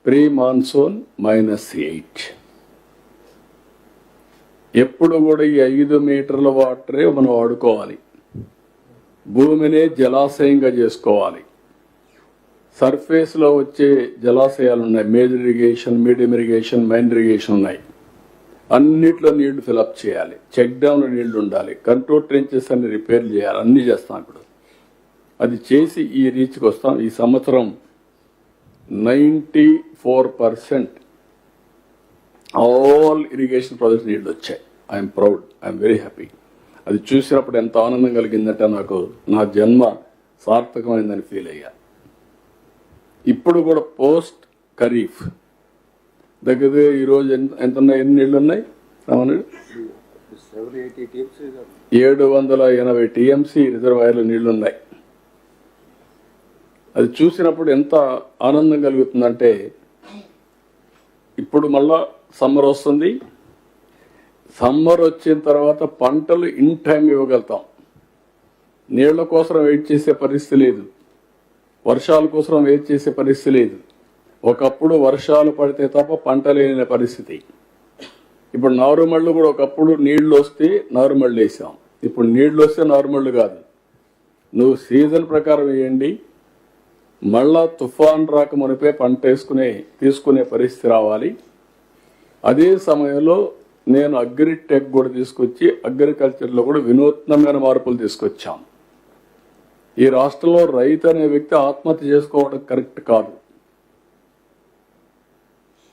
ప్రీ మాన్సూన్ -8. ఎప్పుడు కూడా ఈ 5 మీటర్ల వాటరే మనం వాడుకోవాలి. భూమినే జలాశయంగా చేసుకోవాలి. సర్ఫేస్లో వచ్చే జలాశయాలు ఉన్నాయి, major irrigation, medium irrigation, minor irrigation ఉన్నాయి. అన్నిట్లో నీళ్లు ఫిలప్ చేయాలి. చెక్ డ్యామ్లో నీళ్లు ఉండాలి. కంట్రోల్ ట్రెంచెస్ అన్ని రిపేర్ చేయాలి. అన్నీ చేస్తాం. ఇప్పుడు అది చేసి ఈ రీచ్కి వస్తాం. ఈ సంవత్సరం 94% ఆల్ ఇరిగేషన్ ప్రాజెక్ట్స్ నీళ్ళు వచ్చాయి. I'm proud, I'm very happy. అది చూసినప్పుడు ఎంత ఆనందం కలిగిందంటే నాకు నా జన్మ సార్థకమైందని ఫీల్ అయ్యా. ఇప్పుడు కూడా పోస్ట్ ఖరీఫ్ దగ్గర ఈరోజు ఎంత ఉన్నాయి? ఎన్ని నీళ్ళు ఉన్నాయి? 780 టీఎంసీ రిజర్వాయర్లు నీళ్లున్నాయి. అది చూసినప్పుడు ఎంత ఆనందం కలుగుతుందంటే, ఇప్పుడు మళ్ళా సమ్మర్ వస్తుంది. సమ్మర్ వచ్చిన తర్వాత పంటలు ఇన్ టైం ఇవ్వగలుగుతాం. నీళ్ల కోసం వెయిట్ చేసే పరిస్థితి లేదు. వర్షాల కోసం వెయిట్ చేసే పరిస్థితి లేదు. ఒకప్పుడు వర్షాలు పడితే తప్ప పంట లేని పరిస్థితి. ఇప్పుడు నారుమళ్ళు కూడా ఒకప్పుడు నీళ్లు వస్తే నారుమళ్ళు వేసాం, ఇప్పుడు నీళ్లు వస్తే నారుమళ్ళు కాదు. నువ్వు సీజన్ ప్రకారం వేయండి, మళ్ళా తుఫాన్ రాక మునిపే పంట తీసుకునే పరిస్థితి రావాలి. అదే సమయంలో నేను అగ్రిటెక్ కూడా తీసుకొచ్చి అగ్రికల్చర్లో కూడా వినూత్నమైన మార్పులు తీసుకొచ్చాం. ఈ రాష్ట్రంలో రైతు అనే వ్యక్తి ఆత్మహత్య చేసుకోవడం కరెక్ట్ కాదు.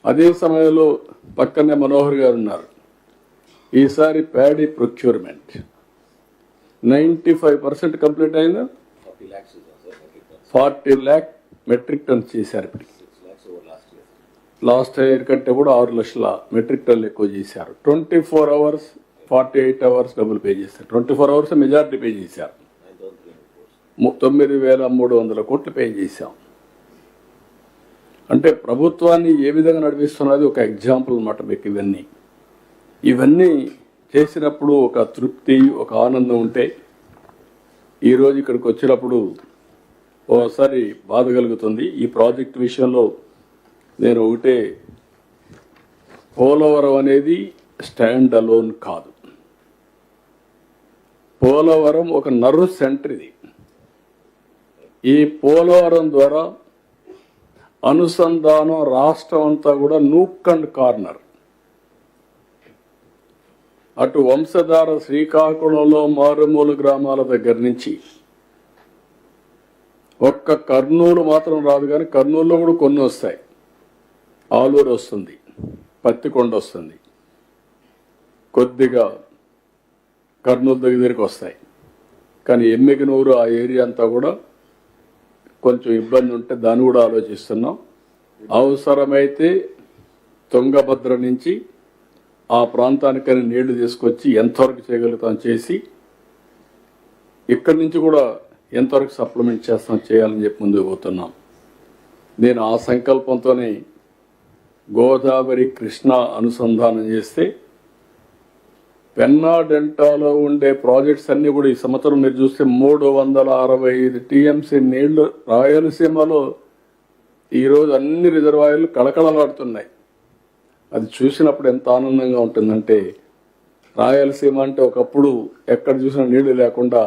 అదే సమయంలో పక్కనే మనోహర్ గారు ఉన్నారు. ఈసారి ప్యాడీ ప్రొక్యూర్మెంట్ 95% కంప్లీట్ అయిందా? 40 lakh మెట్రిక్ టన్ చేశారు. ఇప్పటికి లాస్ట్ ఇయర్ కంటే కూడా 6 లక్షల మెట్రిక్ టన్లు ఎక్కువ చేశారు. 24 hours 48 hours డబ్బులు పే చేశారు. 24 hours మెజారిటీ పే చేశారు. 9,300 కోట్లు పే చేశాం. అంటే ప్రభుత్వాన్ని ఏ విధంగా నడిపిస్తున్నది ఒక ఎగ్జాంపుల్ అన్నమాట మీకు. ఇవన్నీ చేసినప్పుడు ఒక తృప్తి, ఒక ఆనందం ఉంటే ఈరోజు ఇక్కడికి వచ్చినప్పుడు ఓసారి బాధ కలుగుతుంది. ఈ ప్రాజెక్ట్ విషయంలో నేను ఒకటే, పోలవరం అనేది స్టాండ్ అలోన్ కాదు. పోలవరం ఒక నర్వ్ సెంటర్. ఇది ఈ పోలవరం ద్వారా అనుసంధానం రాష్ట్రం అంతా కూడా నూక్ అండ్ కార్నర్. అటు వంశధార శ్రీకాకుళంలో మారుమూల గ్రామాల దగ్గర నుంచి ఒక్క కర్నూలు మాత్రం రాదు, కానీ కర్నూలులో కూడా కొన్ని వస్తాయి. ఆలూరు వస్తుంది, పత్తికొండ వస్తుంది, కొద్దిగా కర్నూలు దగ్గరికి వస్తాయి. కానీ ఎమ్మిగనూరు ఆ ఏరియా అంతా కూడా కొంచెం ఇబ్బంది ఉంటే దాన్ని కూడా ఆలోచిస్తున్నాం. అవసరమైతే తుంగభద్ర నుంచి ఆ ప్రాంతానికని నీళ్లు తీసుకొచ్చి ఎంతవరకు చేయగలుగుతాం చేసి ఇక్కడి నుంచి కూడా ఎంతవరకు సప్లిమెంట్ చేయాలని చెప్పి ముందుకు పోతున్నాం. నేను ఆ సంకల్పంతోనే గోదావరి కృష్ణ అనుసంధానం చేస్తే పెన్నా డెల్టాలో ఉండే ప్రాజెక్ట్స్ అన్ని కూడా ఈ సంవత్సరం మీరు చూస్తే 365 టీఎంసీ నీళ్లు రాయలసీమలో ఈరోజు అన్ని రిజర్వాయర్లు కళకళలాడుతున్నాయి. అది చూసినప్పుడు ఎంత ఆనందంగా ఉంటుందంటే, రాయలసీమ అంటే ఒకప్పుడు ఎక్కడ చూసినా నీళ్లు లేకుండా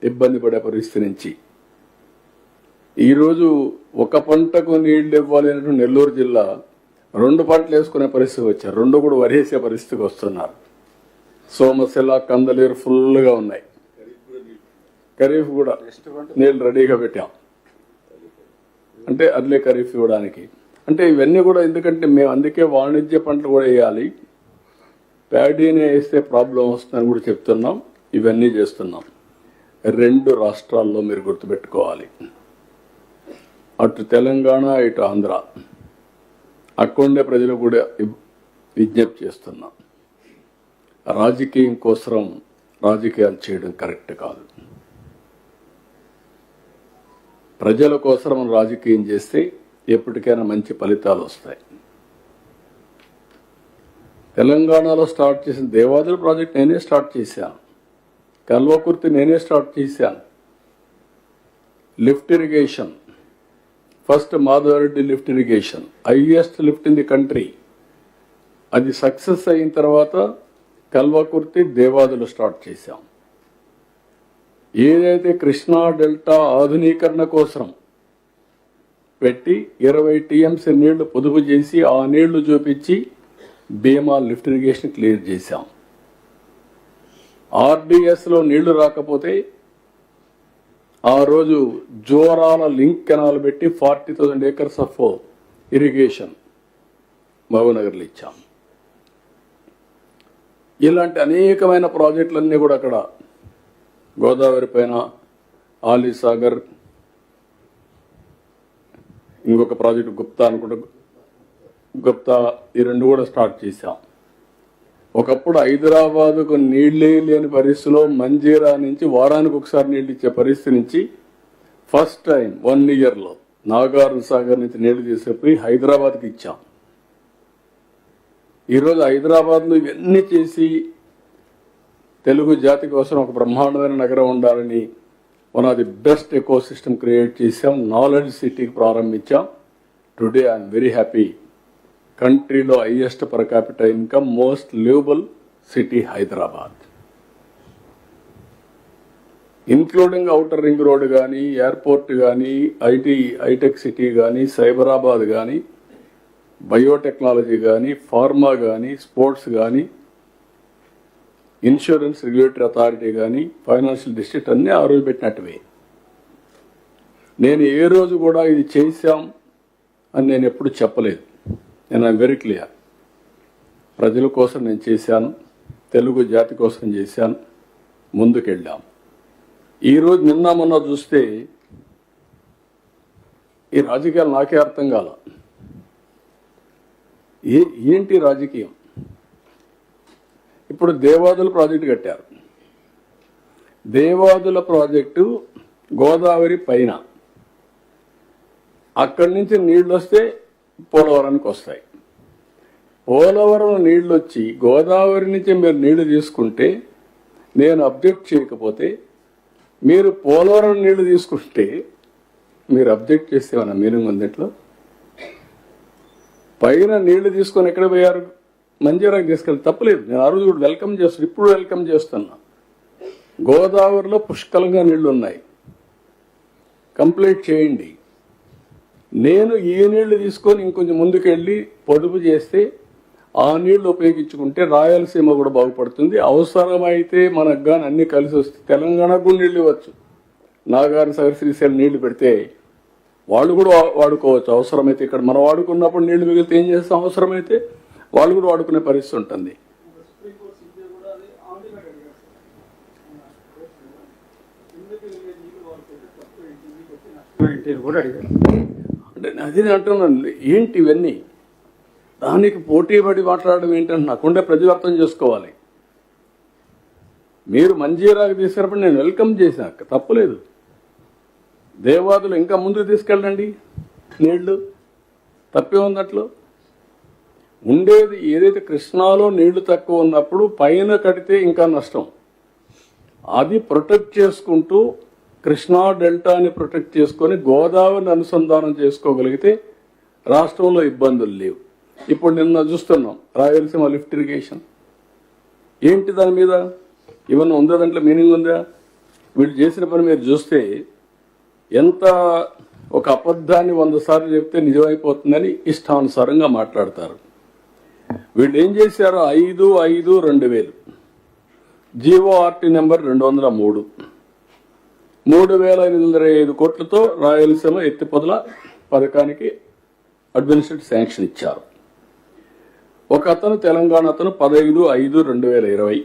ఇబ్బంది పడే పరిస్థితి నుంచి ఈరోజు ఒక పంటకు నీళ్లు ఇవ్వాలి అంటే నెల్లూరు జిల్లా 2 పంటలు వేసుకునే పరిస్థితి వచ్చారు. 2 కూడా వరేసే పరిస్థితికి వస్తున్నారు. సోమశిల, కందలేరు ఫుల్గా ఉన్నాయి. ఖరీఫ్ కూడా నీళ్ళు రెడీగా పెట్టాం, అంటే అర్లీ ఖరీఫ్ ఇవ్వడానికి. అంటే ఇవన్నీ కూడా ఎందుకంటే మేము అందుకే వాణిజ్య పంటలు కూడా వేయాలి. ప్యాడీని వేస్తే ప్రాబ్లం వస్తుందని కూడా చెప్తున్నాం. ఇవన్నీ చేస్తున్నాం. 2 రాష్ట్రాల్లో మీరు గుర్తుపెట్టుకోవాలి, అటు తెలంగాణ ఇటు ఆంధ్ర. అక్కడుండే ప్రజలు కూడా విజ్ఞప్తి చేస్తున్నాం, రాజకీయం కోసం రాజకీయాలు చేయడం కరెక్ట్ కాదు. ప్రజల కోసం రాజకీయం చేస్తే ఎప్పటికైనా మంచి ఫలితాలు వస్తాయి. తెలంగాణలో స్టార్ట్ చేసిన దేవాదుల ప్రాజెక్ట్ నేనే స్టార్ట్ చేశాను. కల్వకుర్తి నేనే స్టార్ట్ చేశాను. Lift irrigation, first Madhavareddy lift irrigation, highest lift in the country. అది సక్సెస్ అయిన తర్వాత కల్వకుర్తి, దేవాదులు స్టార్ట్ చేశాం. ఏదైతే కృష్ణా డెల్టా ఆధునీకరణ కోసం పెట్టి 20 టీఎంసీ నీళ్లు పొదుపు చేసి ఆ నీళ్లు చూపించి భీమా లిఫ్ట్ ఇరిగేషన్ క్లియర్ చేశాం. ఆర్డీఎస్లో నీళ్లు రాకపోతే ఆ రోజు జోరాల లింక్ కెనాల్ పెట్టి 40,000 acres ఆఫ్ ఇరిగేషన్ మహబూబ్నగర్లో ఇచ్చాం. ఇలాంటి అనేకమైన ప్రాజెక్టులన్నీ కూడా అక్కడ గోదావరి పైన ఆలీసాగర్, ఇంకొక ప్రాజెక్టు గుప్తా అనుకుంటా, గుప్తా, ఈ 2 కూడా స్టార్ట్ చేశాం. ఒకప్పుడు హైదరాబాదుకు నీళ్ళే లేని పరిస్థితిలో మంజీరా నుంచి వారానికి ఒకసారి నీళ్ళు ఇచ్చే పరిస్థితి నుంచి ఫస్ట్ టైం 1 yearలో నాగార్జున సాగర్ నుంచి నీళ్లు తీసుకుపోయి హైదరాబాద్కి ఇచ్చాం. ఈరోజు హైదరాబాద్లో ఇవన్నీ చేసి తెలుగు జాతి కోసం ఒక బ్రహ్మాండమైన నగరం ఉండాలని one of the best eco system create చేసాం, నాలెడ్జ్ సిటీకి ప్రారంభించాం. Today I'm very happy. కంట్రీలో highest per capital income, most livable city Hyderabad, including outer ring road కానీ, ఎయిర్పోర్ట్ కానీ, హైటెక్ సిటీ కానీ, సైబరాబాద్ కానీ, బయోటెక్నాలజీ కానీ, ఫార్మా కానీ, స్పోర్ట్స్ కానీ, ఇన్సూరెన్స్ రెగ్యులేటరీ అథారిటీ కానీ, ఫైనాన్షియల్ డిస్ట్రిక్ట్ అన్నీ ఆ రోజు పెట్టినట్టువే. నేను ఏ రోజు కూడా ఇది చేశాం అని నేను ఎప్పుడు చెప్పలేదు. నేను ఐఎమ్ వెరీ క్లియర్. ప్రజల కోసం నేను చేశాను, తెలుగు జాతి కోసం చేశాను, ముందుకెళ్ళాం. ఈరోజు నిన్న మొన్న చూస్తే ఈ రాజకీయాలు నాకే అర్థం కాల. ఏంటి రాజకీయం? ఇప్పుడు దేవాదుల ప్రాజెక్టు కట్టారు. దేవాదుల ప్రాజెక్టు గోదావరి పైన, అక్కడి నుంచి నీళ్లు వస్తే పోలవరానికి వస్తాయి. పోలవరం నీళ్లు వచ్చి గోదావరి నుంచి మీరు నీళ్లు తీసుకుంటే, నేను అబ్జెక్ట్ చేయకపోతే, మీరు పోలవరం నీళ్లు తీసుకుంటే మీరు అబ్జెక్ట్ చేస్తే మన మీనింగ్ ఉంది. ఇట్లా పైన నీళ్లు తీసుకొని ఎక్కడ పోయారు? మంజీరాకి తీసుకెళ్ళి తప్పలేదు. నేను ఆ రోజు కూడా వెల్కమ్ చేస్తాను, ఇప్పుడు వెల్కమ్ చేస్తున్నా. గోదావరిలో పుష్కలంగా నీళ్లు ఉన్నాయి, కంప్లీట్ చేయండి. నేను ఈ నీళ్లు తీసుకొని ఇంకొంచెం ముందుకెళ్ళి పొదుపు చేస్తే, ఆ నీళ్లు ఉపయోగించుకుంటే రాయలసీమ కూడా బాగుపడుతుంది. అవసరమైతే మనకు కానీ అన్ని కలిసి వస్తే తెలంగాణకు కూడా నీళ్ళు ఇవ్వచ్చు. నాగార్జున సాగర్, శ్రీశైలం నీళ్లు పెడితే వాళ్ళు కూడా వాడుకోవచ్చు. అవసరమైతే ఇక్కడ మనం వాడుకున్నప్పుడు నీళ్లు మిగిలితే ఏం చేస్తాం? అవసరమైతే వాళ్ళు కూడా వాడుకునే పరిస్థితి ఉంటుంది. అంటే అదే అంటున్నాను, ఏంటి ఇవన్నీ? దానికి పోటీ పడి మాట్లాడడం ఏంటంటే నాకుండే ప్రజలు అర్థం చేసుకోవాలి. మీరు మంజీరాకి తీసుకున్నప్పుడు నేను వెల్కమ్ చేశాక తప్పలేదు. దేవాదులు ఇంకా ముందుకు తీసుకెళ్ళండి, నీళ్లు తప్పే ఉన్నట్లు. ఉండేది ఏదైతే కృష్ణాలో నీళ్లు తక్కువ ఉన్నప్పుడు పైన కడితే ఇంకా నష్టం. అది ప్రొటెక్ట్ చేసుకుంటూ కృష్ణా డెల్టాని ప్రొటెక్ట్ చేసుకొని గోదావరిని అనుసంధానం చేసుకోగలిగితే రాష్ట్రంలో ఇబ్బందులు లేవు. ఇప్పుడు నిన్న చూస్తున్నాం రాయలసీమ లిఫ్ట్ ఇరిగేషన్. ఏంటి దాని మీద ఇవన్నీ ఉందా? దాంట్లో మీనింగ్ ఉందా? వీళ్ళు చేసిన పని మీరు చూస్తే ఎంత ఒక అబద్ధాన్ని 100 సార్లు చెప్తే నిజమైపోతుందని ఇష్టానుసారంగా మాట్లాడతారు. వీళ్ళు ఏం చేశారు? 5/5/2000 జీవోఆర్టీ నెంబర్ 203 3,525 కోట్లతో రాయలసీమ ఎత్తిపోతల పథకానికి అడ్మినిస్ట్రేటివ్ శాంక్షన్ ఇచ్చారు. ఒక అతను తెలంగాణ అతను 15/5/2020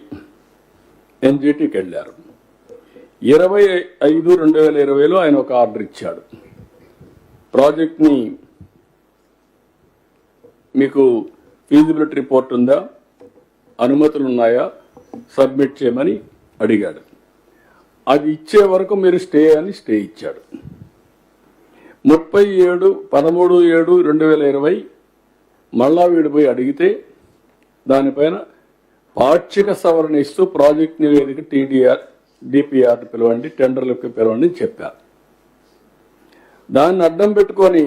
ఎన్జిటికి వెళ్ళారు. 20/5/2020లో ఆయన ఒక ఆర్డర్ ఇచ్చాడు. ప్రాజెక్ట్ని మీకు ఫీజిబిలిటీ రిపోర్ట్ ఉందా, అనుమతులు ఉన్నాయా, సబ్మిట్ చేయమని అడిగాడు. అది ఇచ్చే వరకు మీరు స్టే అని స్టే ఇచ్చాడు. 13/7/2020 మళ్ళా వీడిపోయి అడిగితే దానిపైన పాక్షిక సవరణ ఇస్తూ ప్రాజెక్ట్ నివేదిక డిపిఆర్ పిలవండి, టెండర్లకు పిలవండి చెప్పారు. దాన్ని అడ్డం పెట్టుకొని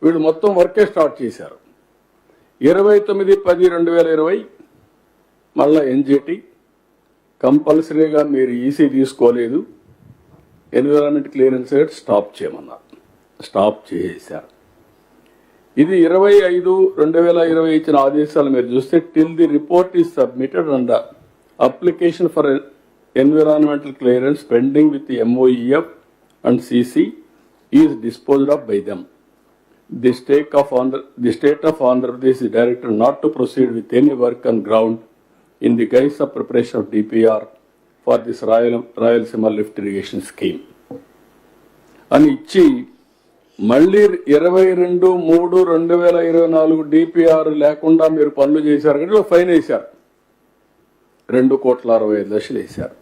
వీళ్ళు మొత్తం వర్కే స్టార్ట్ చేశారు. 29/10/2020 మళ్ళా ఎన్జిటి కంపల్సరీగా మీరు ఈసీ తీసుకోలేదు, ఎన్విరాన్మెంట్ క్లియరెన్స్ స్టాప్ చేయమన్నారు. స్టాప్ చేశారు. ఇది 20/5/2020 ఇచ్చిన ఆదేశాలు మీరు చూస్తే till the report is submitted and application for environmental clearance pending with MOEF and CC is disposed of by them. The state of Andhra Pradesh is directed not to proceed with any work on ground in the guise of preparation of DPR for this Rayalaseema lift irrigation scheme అని ఇచ్చి మళ్ళీ 22/3/2024 DPR లేకుండా మీరు పనులు చేశారు కానీ fine వేశారు. 2,65,00,000 వేశారు.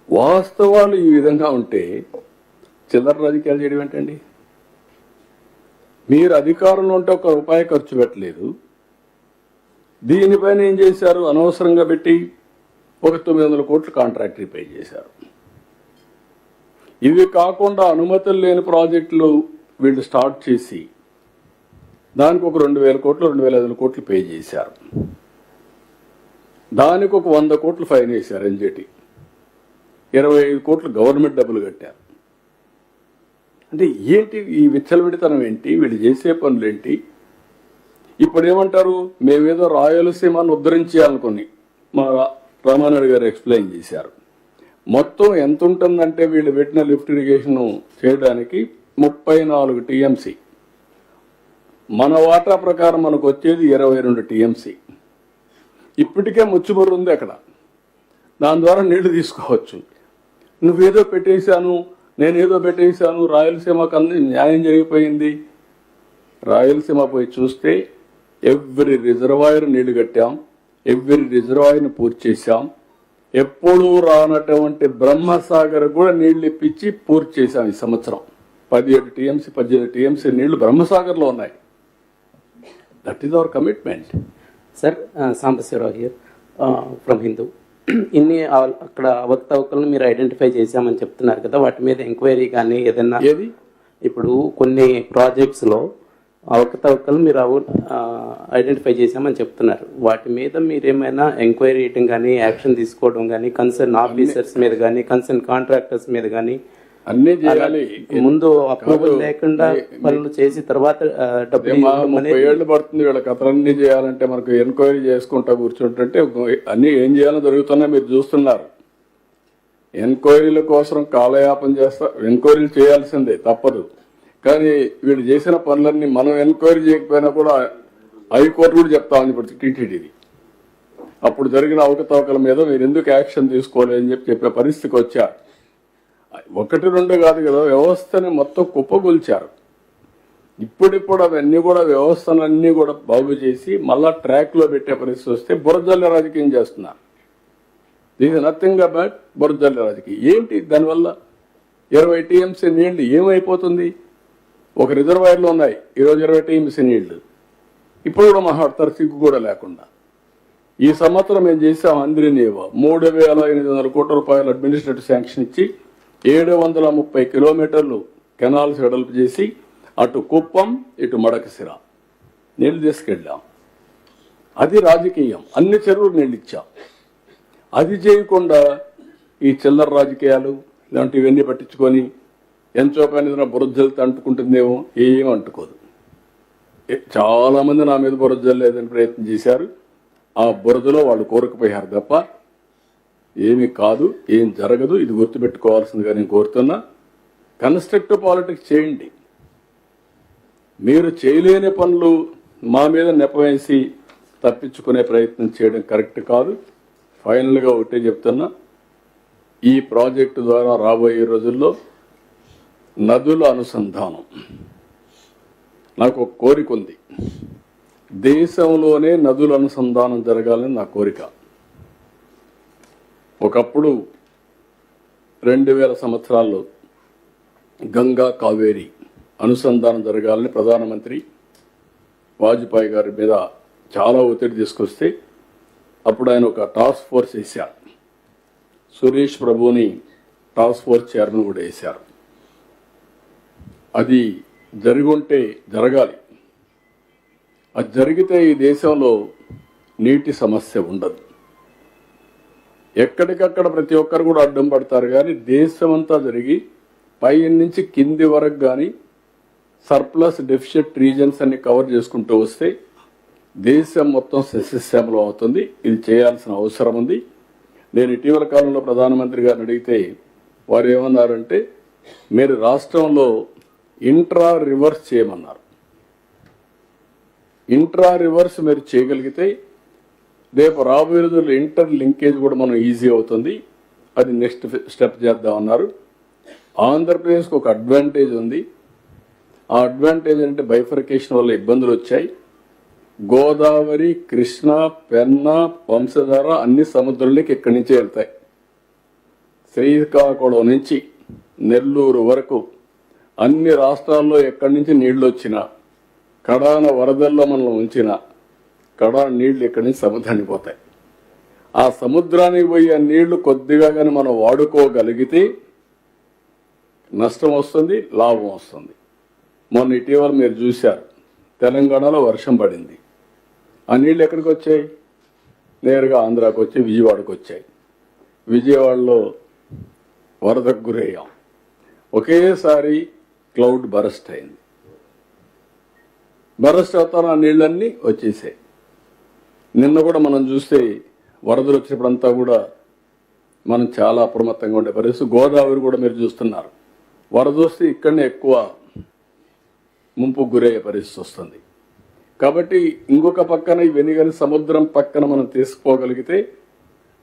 వాస్తవాలు ఈ విధంగా ఉంటే చిల్లర రాజకీయాలు చేయడం ఏంటండి? మీరు అధికారంలో ఉంటే ఒక రూపాయి ఖర్చు పెట్టలేదు. దీనిపైన ఏం చేశారు? అనవసరంగా పెట్టి ఒక 900 కోట్లు కాంట్రాక్ట్ పే చేశారు. ఇవి కాకుండా అనుమతులు లేని ప్రాజెక్టులు వీళ్ళు స్టార్ట్ చేసి దానికి ఒక 2,000 కోట్లు 2,500 కోట్లు పే చేశారు. దానికి ఒక 100 కోట్లు ఫైన్ వేశారు ఎన్జిటి. 25 కోట్లు గవర్నమెంట్ డబ్బులు కట్టారు. అంటే ఏంటి ఈ విచ్చలవిడితనం ఏంటి, వీళ్ళు చేసే పనులు ఏంటి? ఇప్పుడు ఏమంటారు, మేమేదో రాయలసీమను ఉద్ధరించాలనుకుని మా రామానాయుడు గారు ఎక్స్ప్లెయిన్ చేశారు. మొత్తం ఎంత ఉంటుందంటే వీళ్ళు పెట్టిన లిఫ్ట్ ఇరిగేషన్ చేయడానికి 34 టీఎంసీ. మన వాటా ప్రకారం మనకు వచ్చేది 22 టీఎంసీ. ఇప్పటికే ముచ్చుమర్రు ఉంది అక్కడ, దాని ద్వారా నీళ్లు తీసుకోవచ్చు. నువ్వేదో పెట్టేశాను, నేనేదో పెట్టేశాను, రాయలసీమకు అన్ని న్యాయం జరిగిపోయింది. రాయలసీమ పోయి చూస్తే ఎవ్రీ రిజర్వాయర్ నీళ్లు కట్టాం, ఎవ్రీ రిజర్వాయర్ని పూర్తి చేశాం. ఎప్పుడూ రానటువంటి బ్రహ్మసాగర్ కూడా నీళ్లు ఇప్పించి పూర్తి చేశాం. ఈ సంవత్సరం 17 టీఎంసీ 18 టీఎంసీ నీళ్లు బ్రహ్మసాగర్లో ఉన్నాయి. That is our commitment. Sir, Sambasivarao here from Hindu. ఇన్ని అక్కడ అవకతవకలను మీరు ఐడెంటిఫై చేశామని చెప్తున్నారు కదా, వాటి మీద ఎంక్వైరీ కానీ ఏదైనా? ఏది ఇప్పుడు కొన్ని ప్రాజెక్ట్స్లో అవకతవకలు మీరు ఐడెంటిఫై చేశామని చెప్తున్నారు. వాటి మీద మీరు ఏమైనా ఎంక్వైరీ చేయడం కానీ, యాక్షన్ తీసుకోవడం కానీ, కన్సర్న్ ఆఫీసర్స్ మీద కానీ, కన్సర్న్ కాంట్రాక్టర్స్ మీద కానీ అన్నీ చేయాలి. ముందు అప్రూవల్ లేకుండా పనులు చేసి తర్వాత డబ్బులు 30 ఏళ్ళు పడుతుంది వీళ్ళ కథలన్నీ చేయాలంటే. మనకు ఎంక్వైరీ చేసుకుంటా కూర్చుంటుంటే అన్ని ఏం చేయాలో జరుగుతున్నాయి మీరు చూస్తున్నారు. ఎంక్వైరీల కోసం కాలయాపన చేస్తా, ఎంక్వైరీలు చేయాల్సిందే తప్పదు. కానీ వీళ్ళు చేసిన పనులన్నీ మనం ఎంక్వైరీ చేయకపోయినా కూడా హైకోర్టు కూడా చెప్తామని ఇప్పుడు టీటీడీది. అప్పుడు జరిగిన అవకతవకల మీద మీరు ఎందుకు యాక్షన్ తీసుకోలేదని చెప్పే పరిస్థితికి వచ్చారు. 1-2 కాదు కదా, వ్యవస్థని మొత్తం కుప్పగొల్చారు. ఇప్పుడిప్పుడు అవన్నీ కూడా వ్యవస్థలన్నీ కూడా బాగు చేసి మళ్ళా ట్రాక్లో పెట్టే పరిస్థితి వస్తే బురజల్ల రాజకీయం చేస్తున్నారు. దిస్ ఇస్ నథింగ్ అబౌట్ బురజల్ల రాజకీయం. ఏంటి దానివల్ల 20 టీఎంసీ నీళ్లు ఏమైపోతుంది? ఒక రిజర్వాయర్లో ఉన్నాయి ఈరోజు 20 టీఎంసీ నీళ్లు. ఇప్పుడు కూడా మాట్లాడతారు సిగ్గు కూడా లేకుండా. ఈ సంవత్సరం మేము చేసాం అంద్రినీవా 3,800 కోట్ల రూపాయలు అడ్మినిస్ట్రేటివ్ శాంక్షన్ ఇచ్చి 730 కిలోమీటర్లు కెనాల్స్ వెడల్పు చేసి అటు కుప్పం ఇటు మడకసిర నీళ్లు తీసుకెళ్ళాం. అది రాజకీయం. అన్ని చెరువులు నీళ్ళు ఇచ్చాం. అది చేయకుండా ఈ చిల్లర రాజకీయాలు ఇలాంటివన్నీ పట్టించుకొని ఎంతో పని బురదజల్లితో అంటుకుంటుందేమో, ఏం అంటుకోదు. చాలా మంది నా మీద బురదజల్లేదని ప్రయత్నం చేశారు. ఆ బురదలో వాళ్ళు కోరుకుపోయారు తప్ప ఏమి కాదు, ఏం జరగదు. ఇది గుర్తుపెట్టుకోవాల్సిందిగా నేను కోరుతున్నా. కన్స్ట్రక్టివ్ పాలిటిక్స్ చేయండి. మీరు చేయలేని పనులు మా మీద నెపవేసి తప్పించుకునే ప్రయత్నం చేయడం కరెక్ట్ కాదు. ఫైనల్గా ఒకటే చెప్తున్నా, ఈ ప్రాజెక్టు ద్వారా రాబోయే రోజుల్లో నదుల అనుసంధానం నాకు ఒక కోరిక ఉంది. దేశంలోనే నదుల అనుసంధానం జరగాలని నా కోరిక. ఒకప్పుడు 2000 సంవత్సరాల్లో గంగా కావేరి అనుసంధానం జరగాలని ప్రధానమంత్రి వాజ్పేయి గారి మీద చాలా ఒత్తిడి తీసుకొస్తే అప్పుడు ఆయన ఒక టాస్క్ ఫోర్స్ వేశారు. సురేష్ ప్రభుని టాస్క్ ఫోర్స్ చైర్మన్ కూడా వేశారు. అది జరిగుంటే జరగాలి. అది జరిగితే ఈ దేశంలో నీటి సమస్య ఉండదు. ఎక్కడికక్కడ ప్రతి ఒక్కరు కూడా అడ్డం పడతారు. కానీ దేశమంతా జరిగి పై నుంచి కింది వరకు కానీ సర్ప్లస్ డెఫిషిట్ రీజన్స్ అన్ని కవర్ చేసుకుంటూ వస్తే దేశం మొత్తం సస్యశ్యామలం అవుతుంది. ఇది చేయాల్సిన అవసరం ఉంది. నేను ఇటీవల కాలంలో ప్రధానమంత్రి గారిని అడిగితే వారు ఏమన్నారంటే, మీరు రాష్ట్రంలో ఇంట్రా రివర్స్ చేయమన్నారు. ఇంట్రా రివర్స్ మీరు చేయగలిగితే రేపు రాబోయే రోజుల్లో ఇంటర్ లింకేజ్ కూడా మనం ఈజీ అవుతుంది. అది నెక్స్ట్ స్టెప్ చేద్దామన్నారు. ఆంధ్రప్రదేశ్కి ఒక అడ్వాంటేజ్ ఉంది. ఆ అడ్వాంటేజ్ అంటే బైఫర్కేషన్ వల్ల ఇబ్బందులు వచ్చాయి. గోదావరి, కృష్ణ, పెన్నా, వంశధార అన్ని సముద్రంలోకి ఇక్కడి నుంచే వెళ్తాయి. శ్రీకాకుళం నుంచి నెల్లూరు వరకు అన్ని రాష్ట్రాల్లో ఎక్కడి నుంచి నీళ్లు వచ్చినా, కడాన వరదల్లో మనం ఉంచిన కడాన నీళ్లు ఇక్కడి నుంచి సముద్రానికి పోతాయి. ఆ సముద్రానికి పోయే నీళ్లు కొద్దిగా కానీ మనం వాడుకోగలిగితే నష్టం వస్తుంది, లాభం వస్తుంది. మొన్న ఇటీవల మీరు చూశారు, తెలంగాణలో వర్షం పడింది. ఆ నీళ్ళు ఎక్కడికి వచ్చాయి? నేరుగా ఆంధ్రాకి వచ్చి విజయవాడకు వచ్చాయి. విజయవాడలో వరదకు గురయ్యాం. ఒకేసారి క్లౌడ్ బరస్ట్ అయింది. బరస్ట్ అవుతాను ఆ నీళ్ళన్నీ వచ్చేసాయి. నిన్న కూడా మనం చూస్తే వరదలు వచ్చినప్పుడంతా కూడా మనం చాలా అప్రమత్తంగా ఉండే పరిస్థితి. గోదావరి కూడా మీరు చూస్తున్నారు, వరద వస్తే ఇక్కడనే ఎక్కువ ముంపుకు గురయ్యే పరిస్థితి వస్తుంది. కాబట్టి ఇంకొక పక్కన ఈ వెనిగని సముద్రం పక్కన మనం తీసుకోగలిగితే,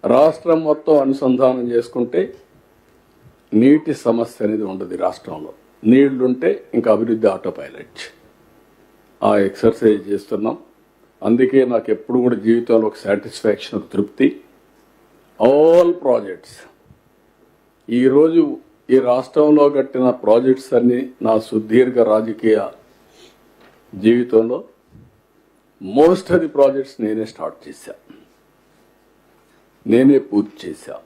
రాష్ట్రం మొత్తం అనుసంధానం చేసుకుంటే నీటి సమస్య అనేది ఉండదు. రాష్ట్రంలో నీళ్లుంటే ఇంకా అభివృద్ధి ఆటో పైలట్. ఆ ఎక్సర్సైజ్ చేస్తున్నాం. అందుకే నాకు ఎప్పుడు కూడా జీవితంలో ఒక సాటిస్ఫాక్షన్, ఒక తృప్తి. ఆల్ ప్రాజెక్ట్స్ ఈరోజు ఈ రాష్ట్రంలో కట్టిన ప్రాజెక్ట్స్ అన్ని నా సుదీర్ఘ రాజకీయ జీవితంలో మోస్ట్ ఆఫ్ ది ప్రాజెక్ట్స్ నేనే స్టార్ట్ చేశా, నేనే పూర్తి చేశా.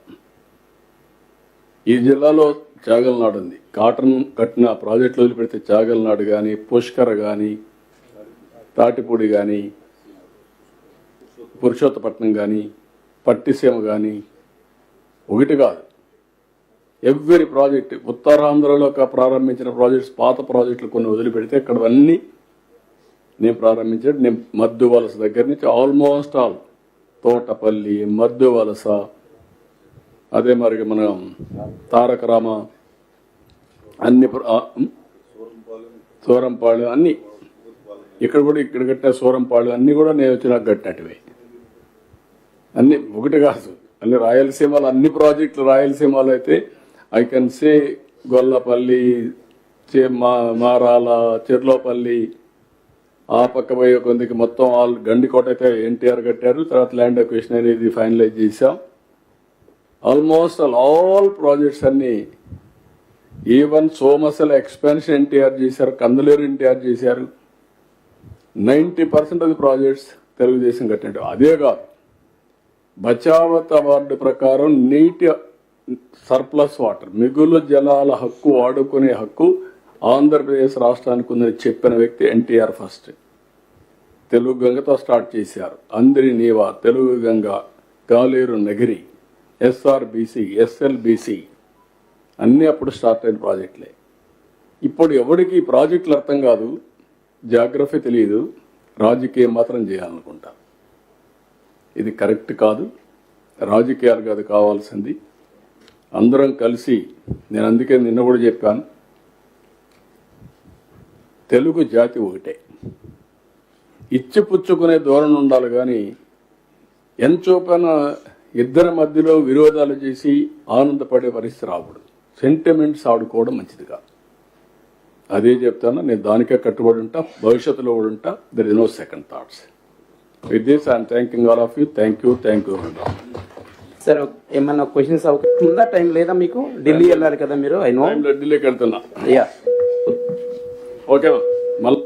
ఈ జిల్లాలో చాగల్నాడు ఉంది. కాటన్ కట్టిన ప్రాజెక్టులు వదిలిపెడితే చాగల్నాడు కానీ, పుష్కర్ కానీ, తాటిపూడి కానీ, పురుషోత్తపట్నం కానీ, పట్టిసీమ కానీ, ఒకటి కాదు, ఎవ్రీ ప్రాజెక్ట్. ఉత్తరాంధ్రలో ప్రారంభించిన ప్రాజెక్ట్స్, పాత ప్రాజెక్టులు కొన్ని వదిలిపెడితే ఇక్కడ అన్నీ నేను ప్రారంభించాడు. నేను మద్దు వలస దగ్గర నుంచి ఆల్మోస్ట్ ఆల్ తోటపల్లి, మద్దు వలస, అదే మరి మన తారక రామ, అన్ని సూరంపాడు అన్ని, ఇక్కడ కూడా ఇక్కడ కట్టిన సూరంపాడు అన్ని కూడా నేను వచ్చినాక కట్టినట్టువే. అన్ని ఒకటి కాదు, అన్ని రాయలసీమలో అన్ని ప్రాజెక్టులు. రాయలసీమలో అయితే I can say Gollapalli, Marala, Cherlopalli, ఆ పక్క పోయే కొందికి మొత్తం ఆల్ గండికోట అయితే ఎన్టీఆర్ కట్టారు. తర్వాత ల్యాండ్ అక్విజిషన్ అనేది ఫైనలైజ్ చేశాం. ఆల్మోస్ట్ ఆల్ ప్రాజెక్ట్స్ అన్ని, ఈవెన్ సోమశల ఎక్స్పాన్షన్ ఎన్టీఆర్ చేశారు, కందులేరు ఎన్టీఆర్ చేశారు. 90% ఆఫ్ ది ప్రాజెక్ట్స్ తెలుగుదేశం కట్టినట్టు. అదే కాదు, బచావత్ అవార్డు ప్రకారం నీటి సర్ప్లస్ వాటర్, మిగులు జలాల హక్కు వాడుకునే హక్కు ఆంధ్రప్రదేశ్ రాష్ట్రానికి ఉందని చెప్పిన వ్యక్తి ఎన్టీఆర్. ఫస్ట్ తెలుగు గంగతో స్టార్ట్ చేశారు. అందరి నీవా, తెలుగు గంగ, కాలేరు నగిరి, ఎస్ఆర్బిసి, ఎస్ఎల్బిసి అన్నీ అప్పుడు స్టార్ట్ అయిన ప్రాజెక్టులే. ఇప్పుడు ఎవరికి ఈ ప్రాజెక్టులు అర్థం కాదు, జాగ్రఫీ తెలియదు, రాజకీయం మాత్రం చేయాలనుకుంటారు. ఇది కరెక్ట్ కాదు. రాజకీయాలు కాదు కావాల్సింది, అందరం కలిసి. నేను అందుకే నిన్న కూడా చెప్పాను, తెలుగు జాతి ఒకటే, ఇచ్చిపుచ్చుకునే ధోరణి ఉండాలి. కానీ ఎంచోపైన ఇద్దరి మధ్యలో విరోధాలు చేసి ఆనందపడే పరిస్థితి రాకూడదు. సెంటిమెంట్స్ ఆడుకోవడం మంచిది కాదు. అదే చెప్తాను, నేను దానికే కట్టుబడి ఉంటా, భవిష్యత్తులో కూడా ఉంటా. There is no second thoughts. With this I'm thanking all of you. Thank you. Sir ఏమన్నా క్వశ్చన్స్ ఉందా? టైం లేదా మీకు? ఢిల్లీ వెళ్ళాలి కదా మీరు? ఐ నో ఢిల్లీకి వెళ్తున్నా. యా ఓకేనా? మళ్ళీ